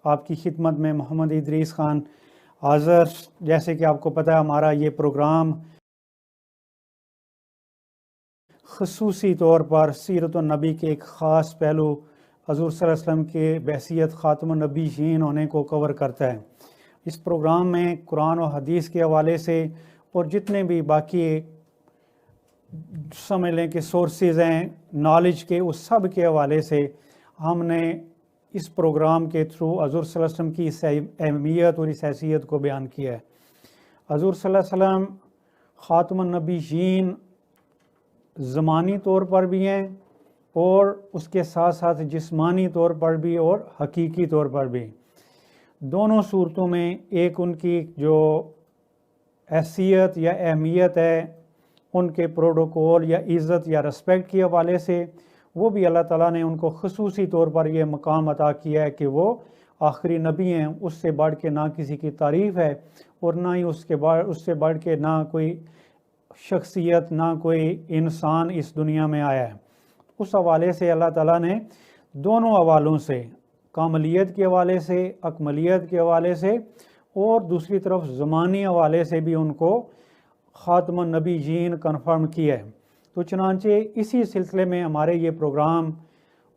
آپ کی خدمت میں محمد ادریس خان حاضر۔ جیسے کہ آپ کو پتہ ہے ہمارا یہ پروگرام خصوصی طور پر سیرت النبی کے ایک خاص پہلو حضور صلی اللہ علیہ وسلم کے بحیثیت خاتم النبیین ہونے کو کور کرتا ہے۔ اس پروگرام میں قرآن و حدیث کے حوالے سے اور جتنے بھی باقی سمجھ لیں کہ سورسز ہیں نالج کے، اس سب کے حوالے سے ہم نے اس پروگرام کے تھرو حضور صلی اللہ علیہ وسلم کی اس اہمیت اور اس حیثیت کو بیان کیا ہے۔ حضور صلی اللہ علیہ وسلم خاتم النبیین زمانی طور پر بھی ہیں اور اس کے ساتھ ساتھ جسمانی طور پر بھی اور حقیقی طور پر بھی۔ دونوں صورتوں میں ایک ان کی جو حیثیت یا اہمیت ہے ان کے پروٹوکول یا عزت یا رسپیکٹ کے حوالے سے، وہ بھی اللہ تعالیٰ نے ان کو خصوصی طور پر یہ مقام عطا کیا ہے کہ وہ آخری نبی ہیں۔ اس سے بڑھ کے نہ کسی کی تعریف ہے اور نہ ہی اس سے بڑھ کے نہ کوئی شخصیت، نہ کوئی انسان اس دنیا میں آیا ہے۔ اس حوالے سے اللہ تعالیٰ نے دونوں حوالوں سے، کاملیت کے حوالے سے، اکملیت کے حوالے سے اور دوسری طرف زمانی حوالے سے بھی ان کو خاتم النبیین کنفرم کیا ہے۔ تو چنانچہ اسی سلسلے میں ہمارے یہ پروگرام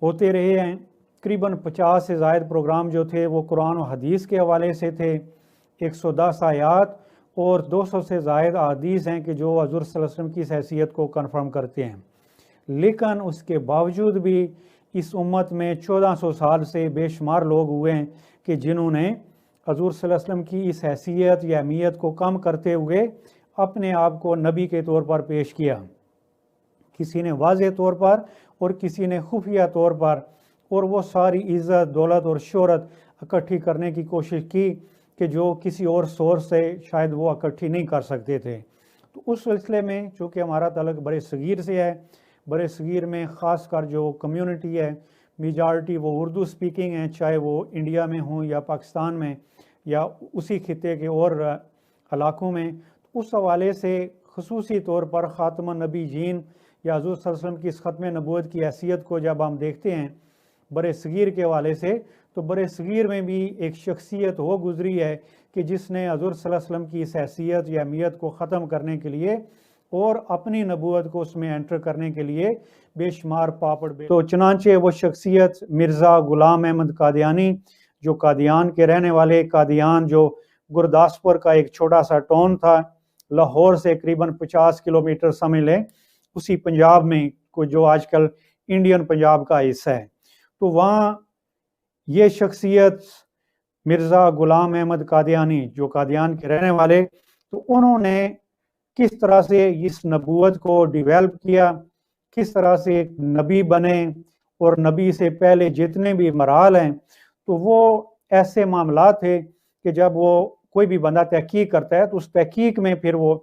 ہوتے رہے ہیں۔ تقریباً 50 سے زائد پروگرام جو تھے وہ قرآن و حدیث کے حوالے سے تھے، 110 آیات اور 200 سے زائد احادیث ہیں کہ جو حضور صلی اللہ علیہ وسلم کی حیثیت کو کنفرم کرتے ہیں۔ لیکن اس کے باوجود بھی اس امت میں 1400 سال سے بے شمار لوگ ہوئے ہیں کہ جنہوں نے حضور صلی اللہ علیہ وسلم کی اس حیثیت یا اہمیت کو کم کرتے ہوئے اپنے آپ کو نبی کے طور پر پیش کیا، کسی نے واضح طور پر اور کسی نے خفیہ طور پر، اور وہ ساری عزت، دولت اور شہرت اکٹھی کرنے کی کوشش کی کہ جو کسی اور سورس سے شاید وہ اکٹھی نہیں کر سکتے تھے۔ تو اس سلسلے میں چونکہ ہمارا تعلق برِ صغیر سے ہے، برِ صغیر میں خاص کر جو کمیونٹی ہے میجارٹی وہ اردو سپیکنگ ہیں، چاہے وہ انڈیا میں ہوں یا پاکستان میں یا اسی خطے کے اور علاقوں میں، اس حوالے سے خصوصی طور پر خاتم النبیین یا حضور صلی اللہ علیہ وسلم کی اس ختم نبوت کی حیثیت کو جب ہم دیکھتے ہیں برِ صغیر کے حوالے سے، تو برِ صغیر میں بھی ایک شخصیت ہو گزری ہے کہ جس نے حضور صلی اللہ علیہ وسلم کی اس حیثیت یا اہمیت کو ختم کرنے کے لیے اور اپنی نبوت کو اس میں انٹر کرنے کے لیے بے شمار پاپڑ تو چنانچہ وہ شخصیت مرزا غلام احمد قادیانی، جو قادیان کے رہنے والے، قادیان جو گرداسپور کا ایک چھوٹا سا ٹاؤن تھا، لاہور سے قریباً 50 کلومیٹر سمجھ لیں، اسی پنجاب میں کو جو آج کل انڈین پنجاب کا حصہ ہے۔ تو وہاں یہ شخصیت مرزا غلام احمد قادیانی جو قادیان کے رہنے والے، تو انہوں نے کس طرح سے اس نبوت کو ڈیویلپ کیا، کس طرح سے ایک نبی بنے، اور نبی سے پہلے جتنے بھی مراحل ہیں تو وہ ایسے معاملات تھے کہ جب وہ کوئی بھی بندہ تحقیق کرتا ہے تو اس تحقیق میں پھر وہ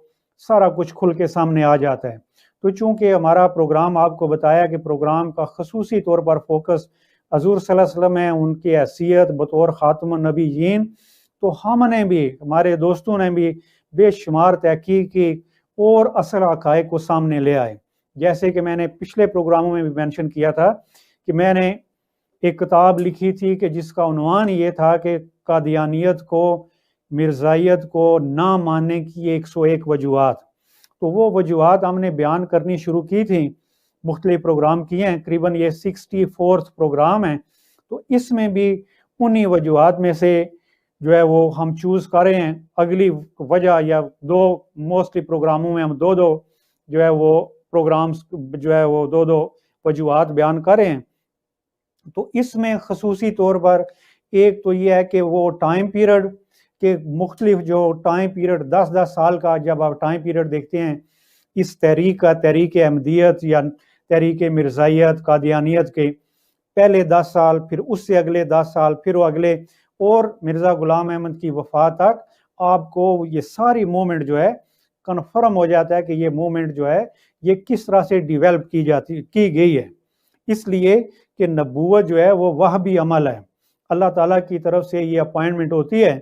سارا کچھ کھل کے سامنے آ جاتا ہے۔ تو چونکہ ہمارا پروگرام آپ کو بتایا کہ پروگرام کا خصوصی طور پر فوکس حضور صلی اللہ علیہ وسلم ہے، ان کی حیثیت بطور خاتم النبیین، تو ہم نے بھی، ہمارے دوستوں نے بھی بے شمار تحقیق کی اور اصل حقائق کو سامنے لے آئے۔ جیسے کہ میں نے پچھلے پروگراموں میں بھی مینشن کیا تھا کہ میں نے ایک کتاب لکھی تھی کہ جس کا عنوان یہ تھا کہ قادیانیت کو، مرزائیت کو نہ ماننے کی 101 وجوہات۔ تو وہ وجوہات ہم نے بیان کرنی شروع کی تھیں، مختلف پروگرام کیے ہیں، تقریباً یہ 64 پروگرام ہیں۔ تو اس میں بھی انہی وجوہات میں سے جو ہے وہ ہم چوز کر رہے ہیں۔ اگلی وجہ یا دو موسٹلی پروگراموں میں ہم دو جو ہے وہ پروگرامز جو ہے وہ دو وجوہات بیان کر رہے ہیں۔ تو اس میں خصوصی طور پر ایک تو یہ ہے کہ وہ ٹائم پیریڈ کہ مختلف جو ٹائم پیریڈ 10 سال کا جب آپ ٹائم پیریڈ دیکھتے ہیں اس تحریک کا، تحریک احمدیت یا تحریک مرزائیت قادیانیت کے پہلے 10 سال، پھر اس سے اگلے 10 سال، پھر وہ اگلے، اور مرزا غلام احمد کی وفات تک آپ کو یہ ساری موومنٹ جو ہے کنفرم ہو جاتا ہے کہ یہ موومنٹ جو ہے یہ کس طرح سے ڈیویلپ کی گئی ہے۔ اس لیے کہ نبوت جو ہے وہ وحی عمل ہے، اللہ تعالیٰ کی طرف سے یہ اپائنٹمنٹ ہوتی ہے۔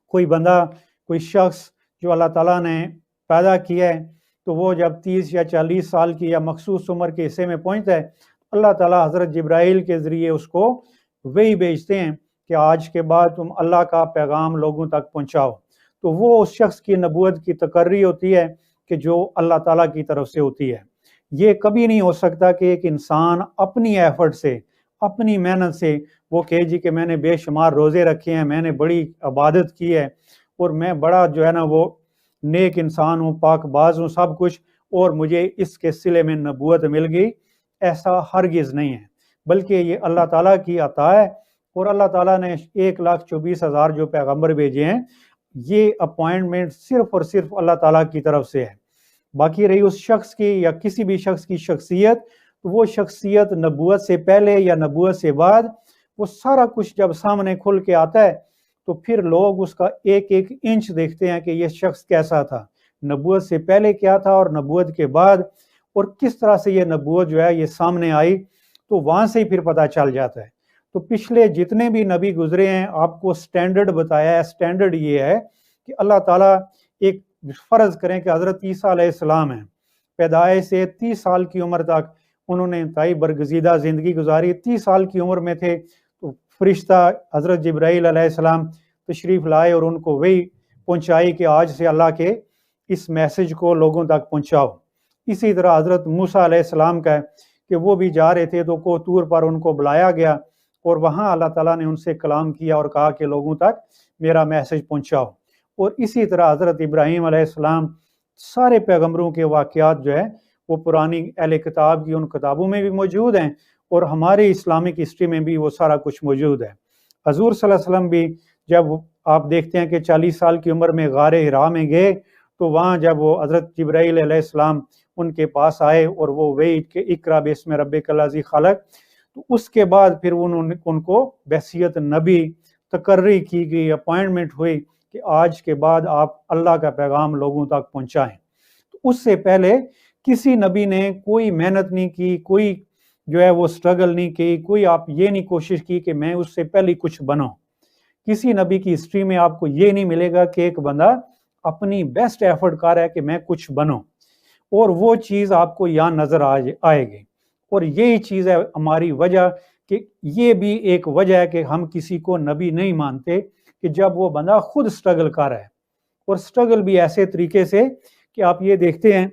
کوئی بندہ، کوئی شخص جو اللہ تعالیٰ نے پیدا کیا ہے تو وہ جب 30 یا 40 سال کی یا مخصوص عمر کے حصے میں پہنچتا ہے، اللہ تعالیٰ حضرت جبرائیل کے ذریعے اس کو وحی بھیجتے ہیں کہ آج کے بعد تم اللہ کا پیغام لوگوں تک پہنچاؤ، تو وہ اس شخص کی نبوت کی تقرری ہوتی ہے کہ جو اللہ تعالیٰ کی طرف سے ہوتی ہے۔ یہ کبھی نہیں ہو سکتا کہ ایک انسان اپنی ایفرٹ سے، اپنی محنت سے وہ کہے جی کہ میں نے بے شمار روزے رکھے ہیں، میں نے بڑی عبادت کی ہے اور میں بڑا جو ہے نا وہ نیک انسان ہوں، پاک باز ہوں، سب کچھ، اور مجھے اس کے صلے میں نبوت مل گئی۔ ایسا ہرگز نہیں ہے، بلکہ یہ اللہ تعالیٰ کی عطا ہے، اور اللہ تعالیٰ نے 1,24,000 جو پیغمبر بھیجے ہیں، یہ اپوائنٹمنٹ صرف اور صرف اللہ تعالیٰ کی طرف سے ہے۔ باقی رہی اس شخص کی یا کسی بھی شخص کی شخصیت، تو وہ شخصیت نبوت سے پہلے یا نبوت سے بعد، وہ سارا کچھ جب سامنے کھل کے آتا ہے تو پھر لوگ اس کا ایک ایک انچ دیکھتے ہیں کہ یہ شخص کیسا تھا، نبوت سے پہلے کیا تھا اور نبوت کے بعد، اور کس طرح سے یہ نبوت جو ہے یہ سامنے آئی، تو وہاں سے ہی پھر پتہ چل جاتا ہے۔ تو پچھلے جتنے بھی نبی گزرے ہیں آپ کو سٹینڈرڈ بتایا ہے، سٹینڈرڈ یہ ہے کہ اللہ تعالیٰ ایک فرض کریں کہ حضرت عیسیٰ علیہ السلام ہیں، پیدائش سے 30 سال کی عمر تک انہوں نے انتہائی برگزیدہ زندگی گزاری، 30 سال کی عمر میں تھے تو فرشتہ حضرت جبرائیل علیہ السلام تشریف لائے اور ان کو وہی پہنچائی کہ آج سے اللہ کے اس میسج کو لوگوں تک پہنچاؤ۔ اسی طرح حضرت موسیٰ علیہ السلام کا ہے کہ وہ بھی جا رہے تھے تو کوہ طور پر ان کو بلایا گیا اور وہاں اللہ تعالیٰ نے ان سے کلام کیا اور کہا کہ لوگوں تک میرا میسج پہنچاؤ۔ اور اسی طرح حضرت ابراہیم علیہ السلام، سارے پیغمبروں کے واقعات جو ہے وہ پرانی اہل کتاب کی ان کتابوں میں بھی موجود ہیں اور ہمارے اسلامک ہسٹری میں بھی وہ سارا کچھ موجود ہے۔ حضور صلی اللہ علیہ وسلم بھی جب آپ دیکھتے ہیں کہ 40 سال کی عمر میں غار حرا میں گئے تو وہاں جب وہ حضرت جبرائیل علیہ السلام ان کے پاس آئے اور وہ وہی کہ اقرا بسم ربک الذی خلق، تو اس کے بعد پھر ان کو بحیثیت نبی تقرری کی گئی، اپوائنٹمنٹ ہوئی کہ آج کے بعد آپ اللہ کا پیغام لوگوں تک پہنچائیں۔ تو اس سے پہلے کسی نبی نے کوئی محنت نہیں کی، کوئی جو ہے وہ سٹرگل نہیں کی، کوئی آپ یہ نہیں کوشش کی کہ میں اس سے پہلے کچھ بنوں۔ کسی نبی کی ہسٹری میں آپ کو یہ نہیں ملے گا کہ ایک بندہ اپنی بیسٹ ایفرٹ کر رہا ہے کہ میں کچھ بنوں، اور وہ چیز آپ کو یہاں نظر آئے گی۔ اور یہی چیز ہے ہماری وجہ، کہ یہ بھی ایک وجہ ہے کہ ہم کسی کو نبی نہیں مانتے کہ جب وہ بندہ خود سٹرگل کر رہا ہے، اور سٹرگل بھی ایسے طریقے سے کہ آپ یہ دیکھتے ہیں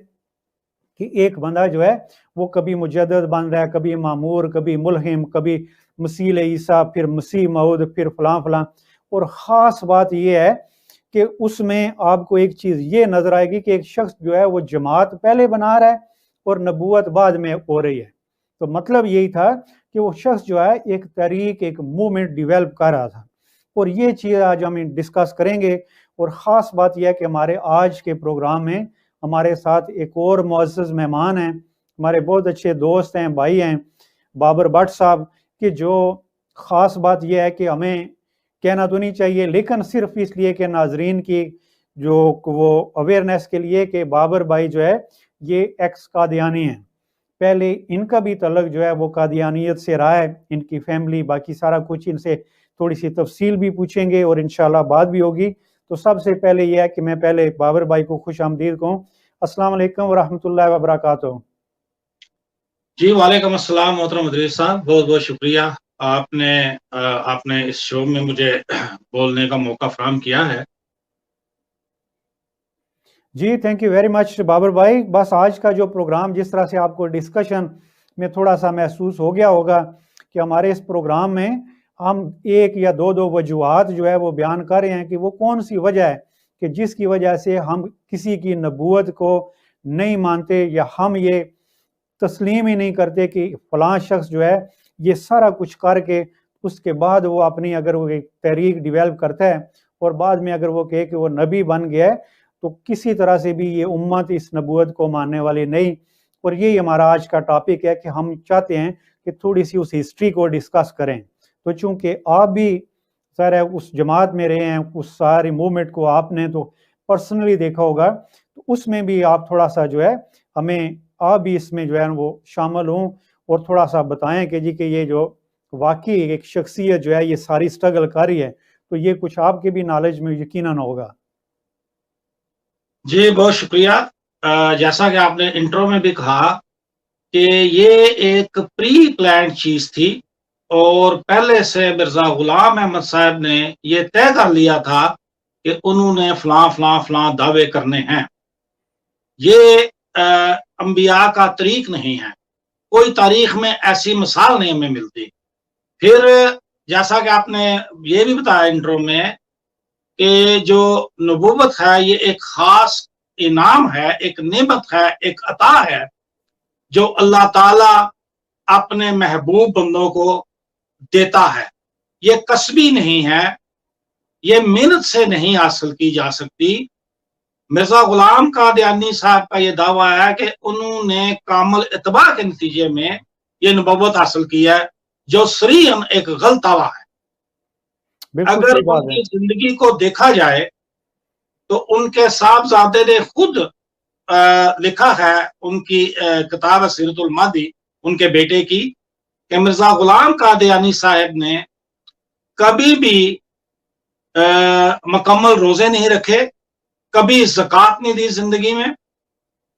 کہ ایک بندہ جو ہے وہ کبھی مجدد بن رہا ہے، کبھی معمور، کبھی ملہم، کبھی مسیح عیسیٰ، پھر مسیح موعود، پھر فلاں فلاں۔ اور خاص بات یہ ہے کہ اس میں آپ کو ایک چیز یہ نظر آئے گی کہ ایک شخص جو ہے وہ جماعت پہلے بنا رہا ہے اور نبوت بعد میں ہو رہی ہے۔ تو مطلب یہی تھا کہ وہ شخص جو ہے ایک تحریک، ایک موومنٹ ڈیولپ کر رہا تھا، اور یہ چیز آج ہم ڈسکس کریں گے۔ اور خاص بات یہ ہے کہ ہمارے آج کے پروگرام میں ہمارے ساتھ ایک اور معزز مہمان ہیں، ہمارے بہت اچھے دوست ہیں، بھائی ہیں، بابر بٹ صاحب، کہ جو خاص بات یہ ہے کہ ہمیں کہنا تو نہیں چاہیے لیکن صرف اس لیے کہ ناظرین کی جو وہ اویئرنیس کے لیے کہ بابر بھائی جو ہے یہ ایکس قادیانی ہیں، پہلے ان کا بھی تعلق جو ہے وہ قادیانیت سے رہا ہے، ان کی فیملی، باقی سارا کچھ ان سے تھوڑی سی تفصیل بھی پوچھیں گے اور انشاءاللہ بات بھی ہوگی۔ تو سب سے پہلے یہ ہے کہ میں پہلے بابر بھائی کو خوش آمدید کہوں۔ السلام علیکم ورحمۃ اللہ وبرکاتہ۔ جی وعلیکم السلام محترم ادریس صاحب، بہت بہت شکریہ، آپ نے اس شو میں مجھے بولنے کا موقع فراہم کیا ہے۔ جی thank you very much Babar بھائی۔ بس آج کا جو پروگرام جس طرح سے آپ کو ڈسکشن میں تھوڑا سا محسوس ہو گیا ہوگا کہ ہمارے اس پروگرام میں ہم ایک یا دو وجوہات جو ہے وہ بیان کر رہے ہیں کہ وہ کون سی وجہ ہے کہ جس کی وجہ سے ہم کسی کی نبوت کو نہیں مانتے، یا ہم یہ تسلیم ہی نہیں کرتے کہ فلاں شخص جو ہے یہ سارا کچھ کر کے اس کے بعد وہ اپنی اگر وہ ایک تحریک ڈیولپ کرتا ہے اور بعد میں اگر وہ کہے کہ وہ نبی بن گیا ہے، تو کسی طرح سے بھی یہ امت اس نبوت کو ماننے والی نہیں۔ اور یہی ہمارا آج کا ٹاپک ہے کہ ہم چاہتے ہیں کہ تھوڑی سی اس ہسٹری کو ڈسکس کریں۔ تو چونکہ آپ بھی ظاہر ہے اس جماعت میں رہے ہیں، اس ساری موومنٹ کو آپ نے تو پرسنلی دیکھا ہوگا، تو اس میں بھی آپ تھوڑا سا جو ہے ہمیں آپ بھی اس میں جو ہے وہ شامل ہوں اور تھوڑا سا بتائیں کہ جی کہ یہ جو واقعی ایک شخصیت جو ہے یہ ساری سٹرگل کر رہی ہے، تو یہ کچھ آپ کے بھی نالج میں یقیناً ہوگا۔ جی بہت شکریہ۔ جیسا کہ آپ نے انٹرو میں بھی کہا کہ یہ ایک پری پلانڈ چیز تھی اور پہلے سے مرزا غلام احمد صاحب نے یہ طے کر لیا تھا کہ انہوں نے فلاں فلاں فلاں دعوے کرنے ہیں. یہ انبیاء کا طریق نہیں ہے. کوئی تاریخ میں ایسی مثال نہیں ہمیں ملتی. پھر جیسا کہ آپ نے یہ بھی بتایا انٹرو میں کہ جو نبوت ہے یہ ایک خاص انعام ہے، ایک نعمت ہے، ایک عطا ہے جو اللہ تعالی اپنے محبوب بندوں کو دیتا ہے. یہ کسبی نہیں ہے، یہ محنت سے نہیں حاصل کی جا سکتی. مرزا غلام قادیانی صاحب کا یہ دعویٰ ہے کہ انہوں نے کامل اتباع کے نتیجے میں یہ نبوت حاصل کی ہے، جو سریحاً ایک غلط دعویٰ ہے. اگر ان کی زندگی کو دیکھا جائے تو ان کے صاحبزادے نے خود لکھا ہے، ان کی کتاب سیرت المہدی ان کے بیٹے کی، کہ مرزا غلام قادیانی صاحب نے کبھی بھی مکمل روزے نہیں رکھے، کبھی زکوٰۃ نہیں دی زندگی میں،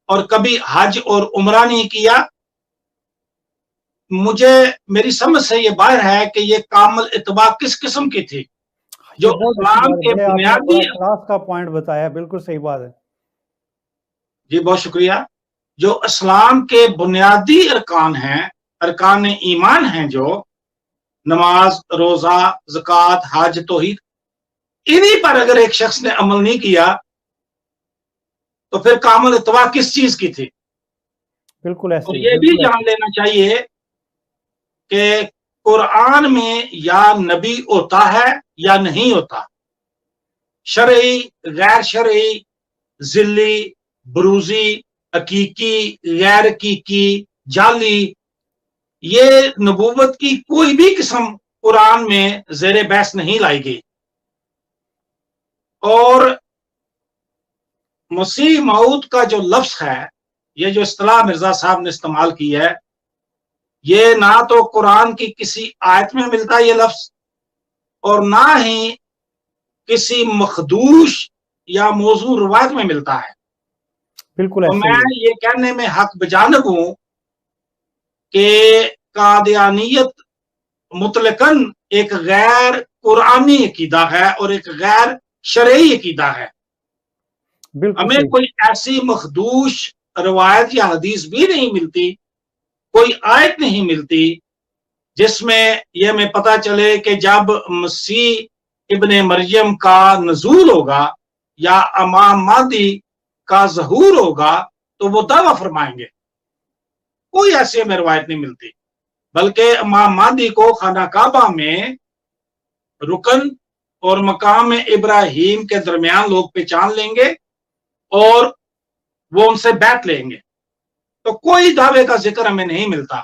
اور کبھی حج اور عمرہ نہیں کیا. مجھے میری سمجھ سے یہ باہر ہے کہ یہ کامل اتباع کس قسم کی تھی، جو اسلام کے بنیادی کلاس کا پوائنٹ بتایا. بالکل صحیح بات ہے جی، بہت شکریہ. جو اسلام کے بنیادی ارکان ہیں، ارکان ایمان ہیں، جو نماز، روزہ، زکوٰۃ، حج، توحید، انہی پر اگر ایک شخص نے عمل نہیں کیا تو پھر کامل اتباع کس چیز کی تھی؟ بالکل ایسے. اور یہ بھی جان لینا چاہیے کہ قرآن میں یا نبی ہوتا ہے یا نہیں ہوتا. شرعی، غیر شرعی، ذلی، بروزی، حقیقی، غیر حقیقی، جعلی، یہ نبوت کی کوئی بھی قسم قرآن میں زیر بحث نہیں لائی گئی. اور مسیح موعود کا جو لفظ ہے، یہ جو اصطلاح مرزا صاحب نے استعمال کی ہے، یہ نہ تو قرآن کی کسی آیت میں ملتا یہ لفظ، اور نہ ہی کسی مخدوش یا موضوع روایت میں ملتا ہے. بالکل تو میں یہ کہنے میں حق بجانب ہوں کہ قادیانیت مطلقاً ایک غیر قرآنی عقیدہ ہے اور ایک غیر شرعی عقیدہ ہے. ہمیں کوئی ایسی مخدوش روایت یا حدیث بھی نہیں ملتی، کوئی آیت نہیں ملتی جس میں یہ ہمیں پتہ چلے کہ جب مسیح ابن مریم کا نزول ہوگا یا امام مہدی کا ظہور ہوگا تو وہ دعویٰ فرمائیں گے. کوئی ایسی ہمیں روایت نہیں ملتی، بلکہ امام مہدی کو خانہ کعبہ میں رکن اور مقام ابراہیم کے درمیان لوگ پہچان لیں گے اور وہ ان سے بیعت لیں گے. تو کوئی دعوے کا ذکر ہمیں نہیں ملتا.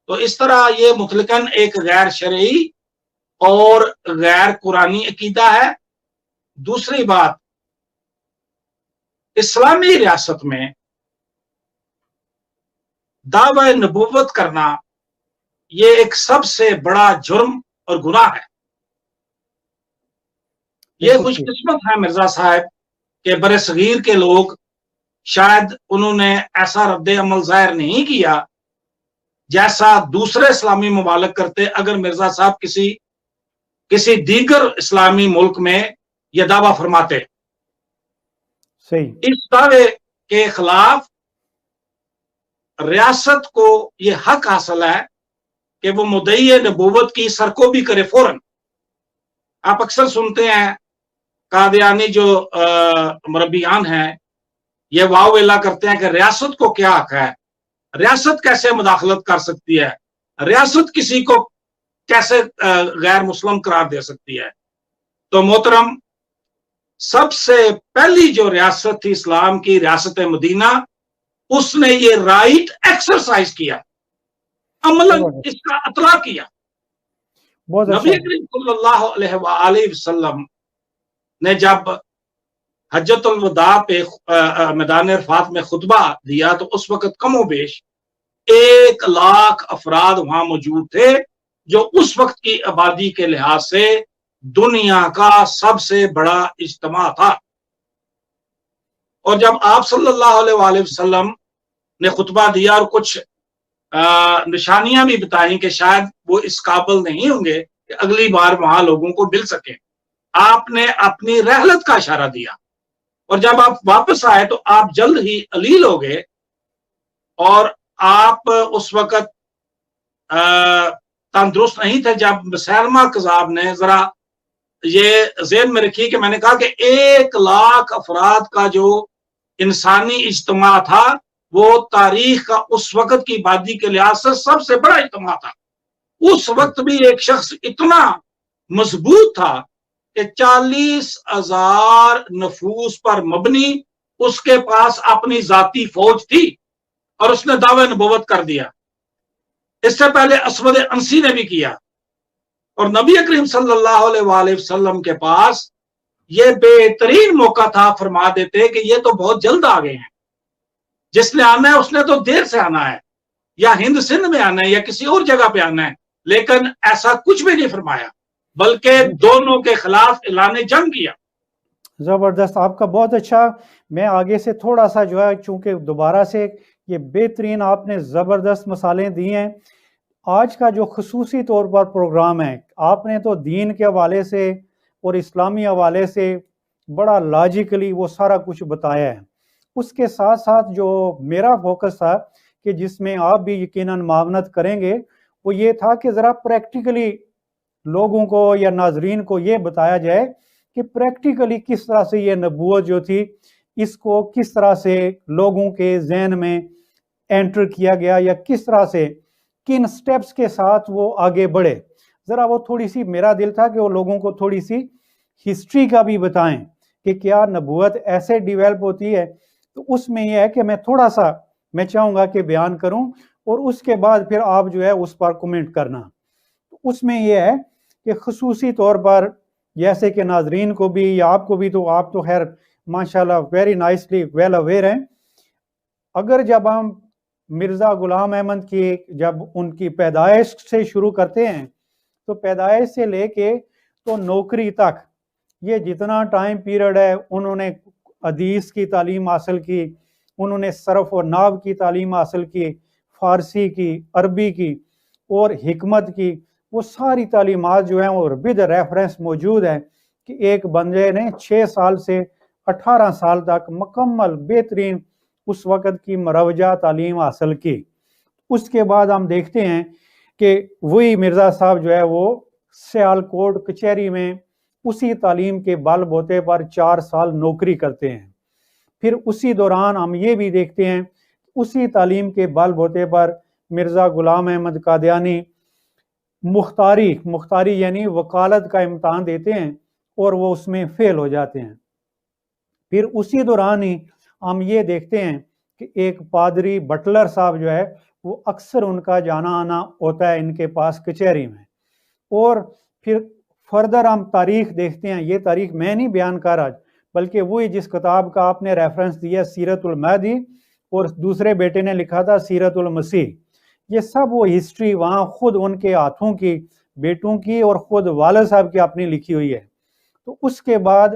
تو اس طرح یہ مطلقاً ایک غیر شرعی اور غیر قرآنی عقیدہ ہے. دوسری بات، اسلامی ریاست میں دعوی نبوت کرنا یہ ایک سب سے بڑا جرم اور گناہ ہے. یہ خوش قسمت ہے مرزا صاحب کہ بر صغیر کے لوگ شاید انہوں نے ایسا رد عمل ظاہر نہیں کیا جیسا دوسرے اسلامی ممالک کرتے اگر مرزا صاحب کسی دیگر اسلامی ملک میں یہ دعویٰ فرماتے. اس دعوے کے خلاف ریاست کو یہ حق حاصل ہے کہ وہ مدعی نبوت کی سرکوبی کرے فوراً. آپ اکثر سنتے ہیں قادیانی جو مربیان ہیں یہ واو ویلا کرتے ہیں کہ ریاست کو کیا حق ہے، ریاست کیسے مداخلت کر سکتی ہے، ریاست کسی کو کیسے غیر مسلم قرار دے سکتی ہے. تو محترم، سب سے پہلی جو ریاست تھی اسلام کی، ریاست مدینہ، اس نے یہ رائٹ ایکسرسائز کیا، عملاً اس کا اطلاع کیا. نبی کریم صلی اللہ علیہ وآلہ وسلم نے جب حجت الوداع پہ میدان عرفات میں خطبہ دیا تو اس وقت کم و بیش 1,00,000 افراد وہاں موجود تھے، جو اس وقت کی آبادی کے لحاظ سے دنیا کا سب سے بڑا اجتماع تھا. اور جب آپ صلی اللہ علیہ وآلہ وسلم نے خطبہ دیا اور کچھ نشانیاں بھی بتائیں کہ شاید وہ اس قابل نہیں ہوں گے کہ اگلی بار وہاں لوگوں کو مل سکیں. آپ نے اپنی رحلت کا اشارہ دیا اور جب آپ واپس آئے تو آپ جلد ہی علیل ہو گئے اور آپ اس وقت تندرست نہیں تھے جب مسیلمہ کذاب نے ذرا یہ ذہن میں رکھی کہ میں نے کہا کہ 1,00,000 افراد کا جو انسانی اجتماع تھا وہ تاریخ کا اس وقت کی آبادی کے لحاظ سے سب سے بڑا اجتماع تھا. اس وقت بھی ایک شخص اتنا مضبوط تھا کہ 40,000 نفوس پر مبنی اس کے پاس اپنی ذاتی فوج تھی اور اس نے دعوی نبوت کر دیا. اس سے پہلے اسود انسی نے بھی کیا اور نبی کریم صلی اللہ علیہ وآلہ وسلم کے پاس یہ بہترین موقع تھا. فرما دیتے کہ یہ تو بہت جلد آ گئے ہیں, جس نے آنا ہے اس نے تو دیر سے آنا ہے, یا ہند سندھ میں آنا ہے یا کسی اور جگہ پہ آنا ہے, لیکن ایسا کچھ بھی نہیں فرمایا بلکہ دونوں کے خلاف اعلان جنگ کیا. زبردست, آپ کا بہت اچھا. میں آگے سے تھوڑا سا جو ہے چونکہ دوبارہ سے یہ بہترین آپ نے زبردست مثالیں دی ہیں. آج کا جو خصوصی طور پر پروگرام ہے, آپ نے تو دین کے حوالے سے اور اسلامی حوالے سے بڑا لاجیکلی وہ سارا کچھ بتایا ہے. اس کے ساتھ ساتھ جو میرا فوکس تھا کہ جس میں آپ بھی یقیناً معاونت کریں گے, وہ یہ تھا کہ ذرا پریکٹیکلی لوگوں کو یا ناظرین کو یہ بتایا جائے کہ پریکٹیکلی کس طرح سے یہ نبوت جو تھی اس کو کس طرح سے لوگوں کے ذہن میں انٹر کیا گیا, یا کس طرح سے کن سٹیپس کے ساتھ وہ آگے بڑھے. ذرا وہ تھوڑی سی میرا دل تھا کہ وہ لوگوں کو تھوڑی سی ہسٹری کا بھی بتائیں کہ کیا نبوت ایسے ڈیویلپ ہوتی ہے. تو اس میں یہ ہے کہ میں تھوڑا سا میں چاہوں گا کہ بیان کروں اور اس کے بعد پھر آپ جو ہے اس پر کمنٹ کرنا. اس میں یہ ہے کہ خصوصی طور پر جیسے کہ ناظرین کو بھی یا آپ کو بھی, تو آپ تو خیر ماشاءاللہ ویری نائسلی ویل اویئر ہیں. اگر جب ہم مرزا غلام احمد کی جب ان کی پیدائش سے شروع کرتے ہیں تو پیدائش سے لے کے تو نوکری تک یہ جتنا ٹائم پیریڈ ہے, انہوں نے حدیث کی تعلیم حاصل کی, انہوں نے صرف و نحو کی تعلیم حاصل کی, فارسی کی, عربی کی اور حکمت کی, وہ ساری تعلیمات جو ہیں وہ ود ریفرنس موجود ہیں کہ ایک بندے نے 6 سال سے 18 سال تک مکمل بہترین اس وقت کی مروجہ تعلیم حاصل کی. اس کے بعد ہم دیکھتے ہیں کہ وہی مرزا صاحب جو ہے وہ سیالکوٹ کچہری میں اسی تعلیم کے بل بوتے پر 4 سال نوکری کرتے ہیں. پھر اسی دوران ہم یہ بھی دیکھتے ہیں اسی تعلیم کے بل بوتے پر مرزا غلام احمد قادیانی مختاری یعنی وکالت کا امتحان دیتے ہیں اور وہ اس میں فیل ہو جاتے ہیں. پھر اسی دوران ہی ہم یہ دیکھتے ہیں کہ ایک پادری بٹلر صاحب جو ہے وہ اکثر ان کا جانا آنا ہوتا ہے ان کے پاس کچہری میں. اور پھر فردر ہم تاریخ دیکھتے ہیں, یہ تاریخ میں نہیں بیان کر رہا بلکہ وہی جس کتاب کا آپ نے ریفرنس دیا سیرت المہدی اور دوسرے بیٹے نے لکھا تھا سیرت المسیح, یہ سب وہ ہسٹری وہاں خود ان کے ہاتھوں کی بیٹوں کی اور خود والد صاحب کی اپنی لکھی ہوئی ہے. تو اس کے بعد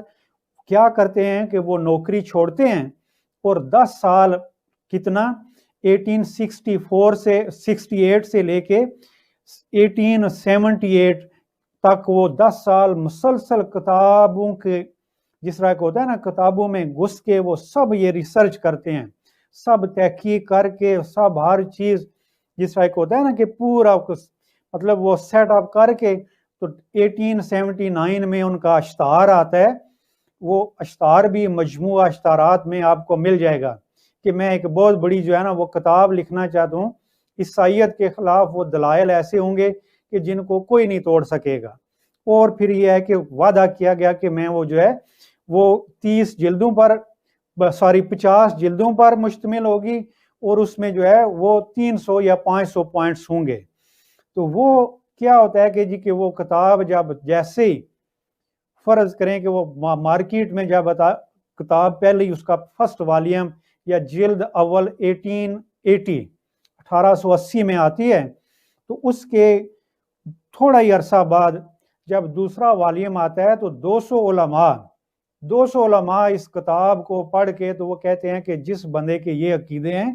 کیا کرتے ہیں کہ وہ نوکری چھوڑتے ہیں اور 10 سال کتنا 1864 سے 68 سے لے کے 1878 تک وہ 10 سال مسلسل کتابوں کے جس طرح کو ہوتا ہے نا کتابوں میں گھس کے وہ سب یہ ریسرچ کرتے ہیں, سب تحقیق کر کے سب ہر چیز جس طرح کو ہوتا ہے نا کہ پورا مطلب وہ سیٹ اپ کر کے. تو 1879 میں ان کا اشتہار آتا ہے, وہ اشتہار بھی مجموعہ اشتہارات میں آپ کو مل جائے گا کہ میں ایک بہت بڑی جو ہے نا وہ کتاب لکھنا چاہتا ہوں, عیسائیت کے خلاف وہ دلائل ایسے ہوں گے کہ جن کو کوئی نہیں توڑ سکے گا. اور پھر یہ ہے کہ وعدہ کیا گیا کہ میں وہ جو ہے وہ 30 جلدوں پر 50 جلدوں پر مشتمل ہوگی اور اس میں جو ہے وہ 300 یا 500 پوائنٹس ہوں گے. تو وہ کیا ہوتا ہے کہ جی کہ وہ کتاب جب جیسے ہی فرض کریں کہ وہ مارکیٹ میں جب کتاب پہلے ہی اس کا فرسٹ والیم یا جلد اول 1880 میں آتی ہے, تو اس کے تھوڑا ہی عرصہ بعد جب دوسرا والیم آتا ہے تو 200 علماء اس کتاب کو پڑھ کے تو وہ کہتے ہیں کہ جس بندے کے یہ عقیدے ہیں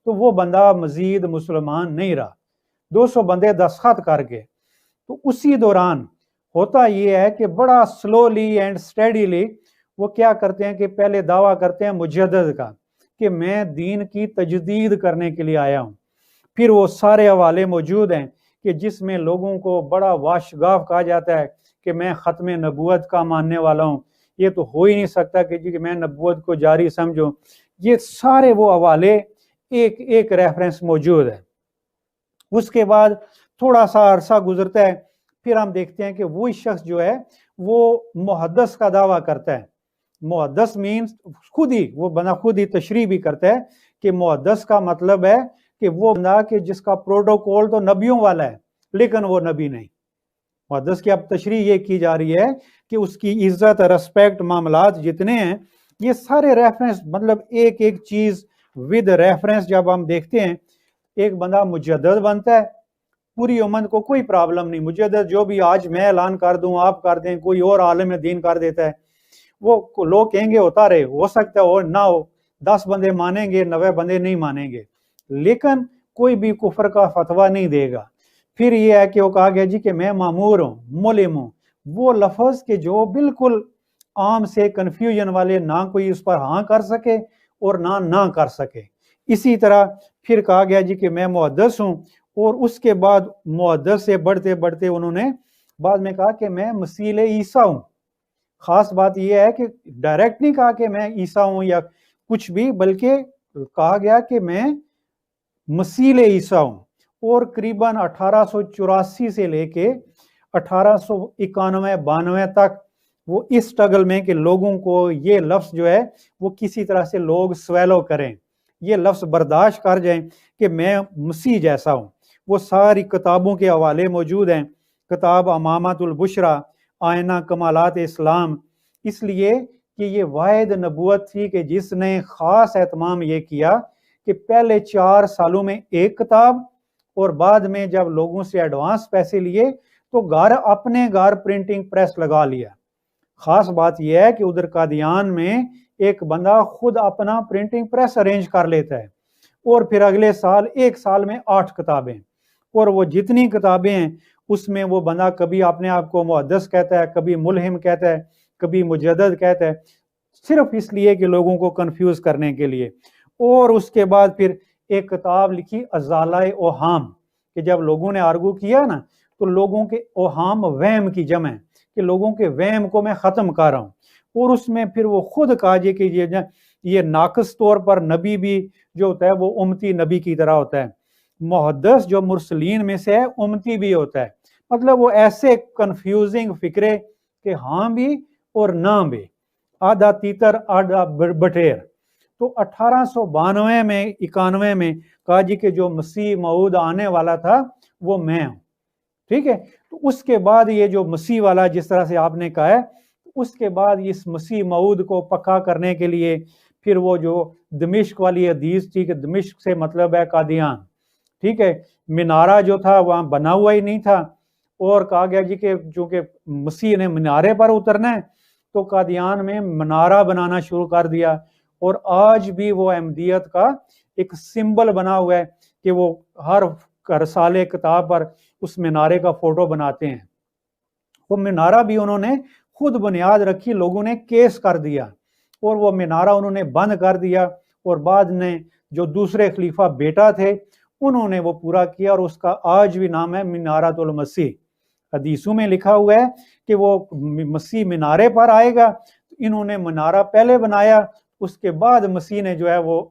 تو وہ بندہ مزید مسلمان نہیں رہا. 200 بندے دستخط کر کے. تو اسی دوران ہوتا یہ ہے کہ بڑا سلولی اینڈ اسٹیڈیلی وہ کیا کرتے ہیں کہ پہلے دعویٰ کرتے ہیں مجدد کا کہ میں دین کی تجدید کرنے کے لیے آیا ہوں. پھر وہ سارے حوالے موجود ہیں کہ جس میں لوگوں کو بڑا واشگاف کہا جاتا ہے کہ میں ختم نبوت کا ماننے والا ہوں. یہ تو ہو ہی نہیں سکتا کہ میں نبوت کو جاری سمجھوں. یہ سارے وہ حوالے ایک ایک ریفرنس موجود ہے. اس کے بعد تھوڑا سا عرصہ گزرتا ہے, پھر ہم دیکھتے ہیں کہ وہی شخص جو ہے وہ محدث کا دعویٰ کرتا ہے. محدث مینس خود ہی وہ بندہ خود ہی تشریح بھی کرتا ہے کہ محدث کا مطلب ہے کہ وہ بندہ کہ جس کا پروٹوکول تو نبیوں والا ہے لیکن وہ نبی نہیں. محدث کی اب تشریح یہ کی جا رہی ہے کہ اس کی عزت رسپیکٹ معاملات جتنے ہیں یہ سارے ریفرنس, مطلب ایک ایک چیز ود ریفرنس جب ہم دیکھتے ہیں. ایک بندہ مجدد بنتا ہے, پوری امت کو کوئی پرابلم نہیں, مجدد جو بھی آج میں اعلان کر دوں آپ کر دیں, کوئی اور عالم دین کر دیتا ہے, وہ لوگ کہیں گے ہوتا رہے, ہو سکتا ہے اور نہ ہو, 10 بندے مانیں گے 90 بندے نہیں مانیں گے, لیکن کوئی بھی کفر کا فتویٰ نہیں دے گا. پھر یہ ہے کہ وہ کہا گیا جی کہ میں مامور ہوں, ملم ہوں, وہ لفظ کہ جو بالکل عام سے کنفیوژن والے نہ کوئی اس پر ہاں کر سکے اور نہ کر سکے. اسی طرح پھر کہا گیا جی کہ میں محدث ہوں, اور اس کے بعد محدث سے بڑھتے بڑھتے انہوں نے بعد میں کہا کہ میں مسیح عیسیٰ ہوں. خاص بات یہ ہے کہ ڈائریکٹ نہیں کہا کہ میں عیسیٰ ہوں یا کچھ بھی, بلکہ کہا گیا کہ میں مسیح عیسیٰ ہوں. اور قریباً 1884 سے لے کے 1891-92 تک وہ اس سٹرگل میں کہ لوگوں کو یہ لفظ جو ہے وہ کسی طرح سے لوگ سویلو کریں, یہ لفظ برداشت کر جائیں کہ میں مسیح جیسا ہوں. وہ ساری کتابوں کے حوالے موجود ہیں, کتاب امامت البشرا, آئینہ کمالات اسلام, اس لیے کہ یہ واحد نبوت تھی کہ جس نے خاص اہتمام یہ کیا کہ پہلے 4 سالوں میں ایک کتاب, اور بعد میں جب لوگوں سے ایڈوانس پیسے لیے تو اپنے گھر پرنٹنگ پریس لگا لیا. خاص بات یہ ہے کہ ادھر قادیان میں ایک بندہ خود اپنا پرنٹنگ پریس ارینج کر لیتا ہے, اور پھر اگلے سال 1 سال میں 8 کتابیں, اور وہ جتنی کتابیں ہیں اس میں وہ بندہ کبھی اپنے آپ کو محدث کہتا ہے, کبھی ملہم کہتا ہے, کبھی مجدد کہتا ہے, صرف اس لیے کہ لوگوں کو کنفیوز کرنے کے لیے. اور اس کے بعد پھر ایک کتاب لکھی ازالہ اوہام, کہ جب لوگوں نے آرگو کیا نا تو لوگوں کے اوہام وہم کی جمع ہے کہ لوگوں کے وہم کو میں ختم کر رہا ہوں. اور اس میں پھر وہ خود کہا جی کہ یہ ناقص طور پر نبی بھی جو ہوتا ہے وہ امتی نبی کی طرح ہوتا ہے, محدث جو مرسلین میں سے ہے امتی بھی ہوتا ہے. مطلب وہ ایسے کنفیوزنگ فکرے کہ ہاں بھی اور نہ بھی, آدھا تیتر آدھا بٹیر. تو 1892 میں 91 میں کہا جی کہ جو مسیح موعود آنے والا تھا وہ میں ہوں. ٹھیک ہے, تو اس کے بعد یہ جو مسیح والا جس طرح سے آپ نے کہا ہے, اس کے بعد اس مسیح موعود کو پکا کرنے کے لیے پھر وہ جو دمشق والی حدیث تھی کہ دمشق سے مطلب ہے قادیان, ٹھیک ہے, منارہ جو تھا وہاں بنا ہوا ہی نہیں تھا, اور کہا گیا جی کہ چونکہ مسیح نے منارے پر اترنا ہے تو قادیان میں منارہ بنانا شروع کر دیا. اور آج بھی وہ احمدیت کا ایک سمبل بنا ہوا ہے کہ وہ ہر رسالے کتاب پر اس منارے کا فوٹو بناتے ہیں. وہ منارہ بھی انہوں نے خود بنیاد رکھی, لوگوں نے کیس کر دیا اور وہ منارہ انہوں نے بند کر دیا, اور بعد میں جو دوسرے خلیفہ بیٹا تھے انہوں نے وہ پورا کیا, اور اس کا آج بھی نام ہے منارۃ المسیح. حدیثوں میں لکھا ہوا ہے کہ وہ مسیح منارے پر آئے گا, انہوں نے منارہ پہلے بنایا, اس کے بعد مسیح نے جو ہے وہ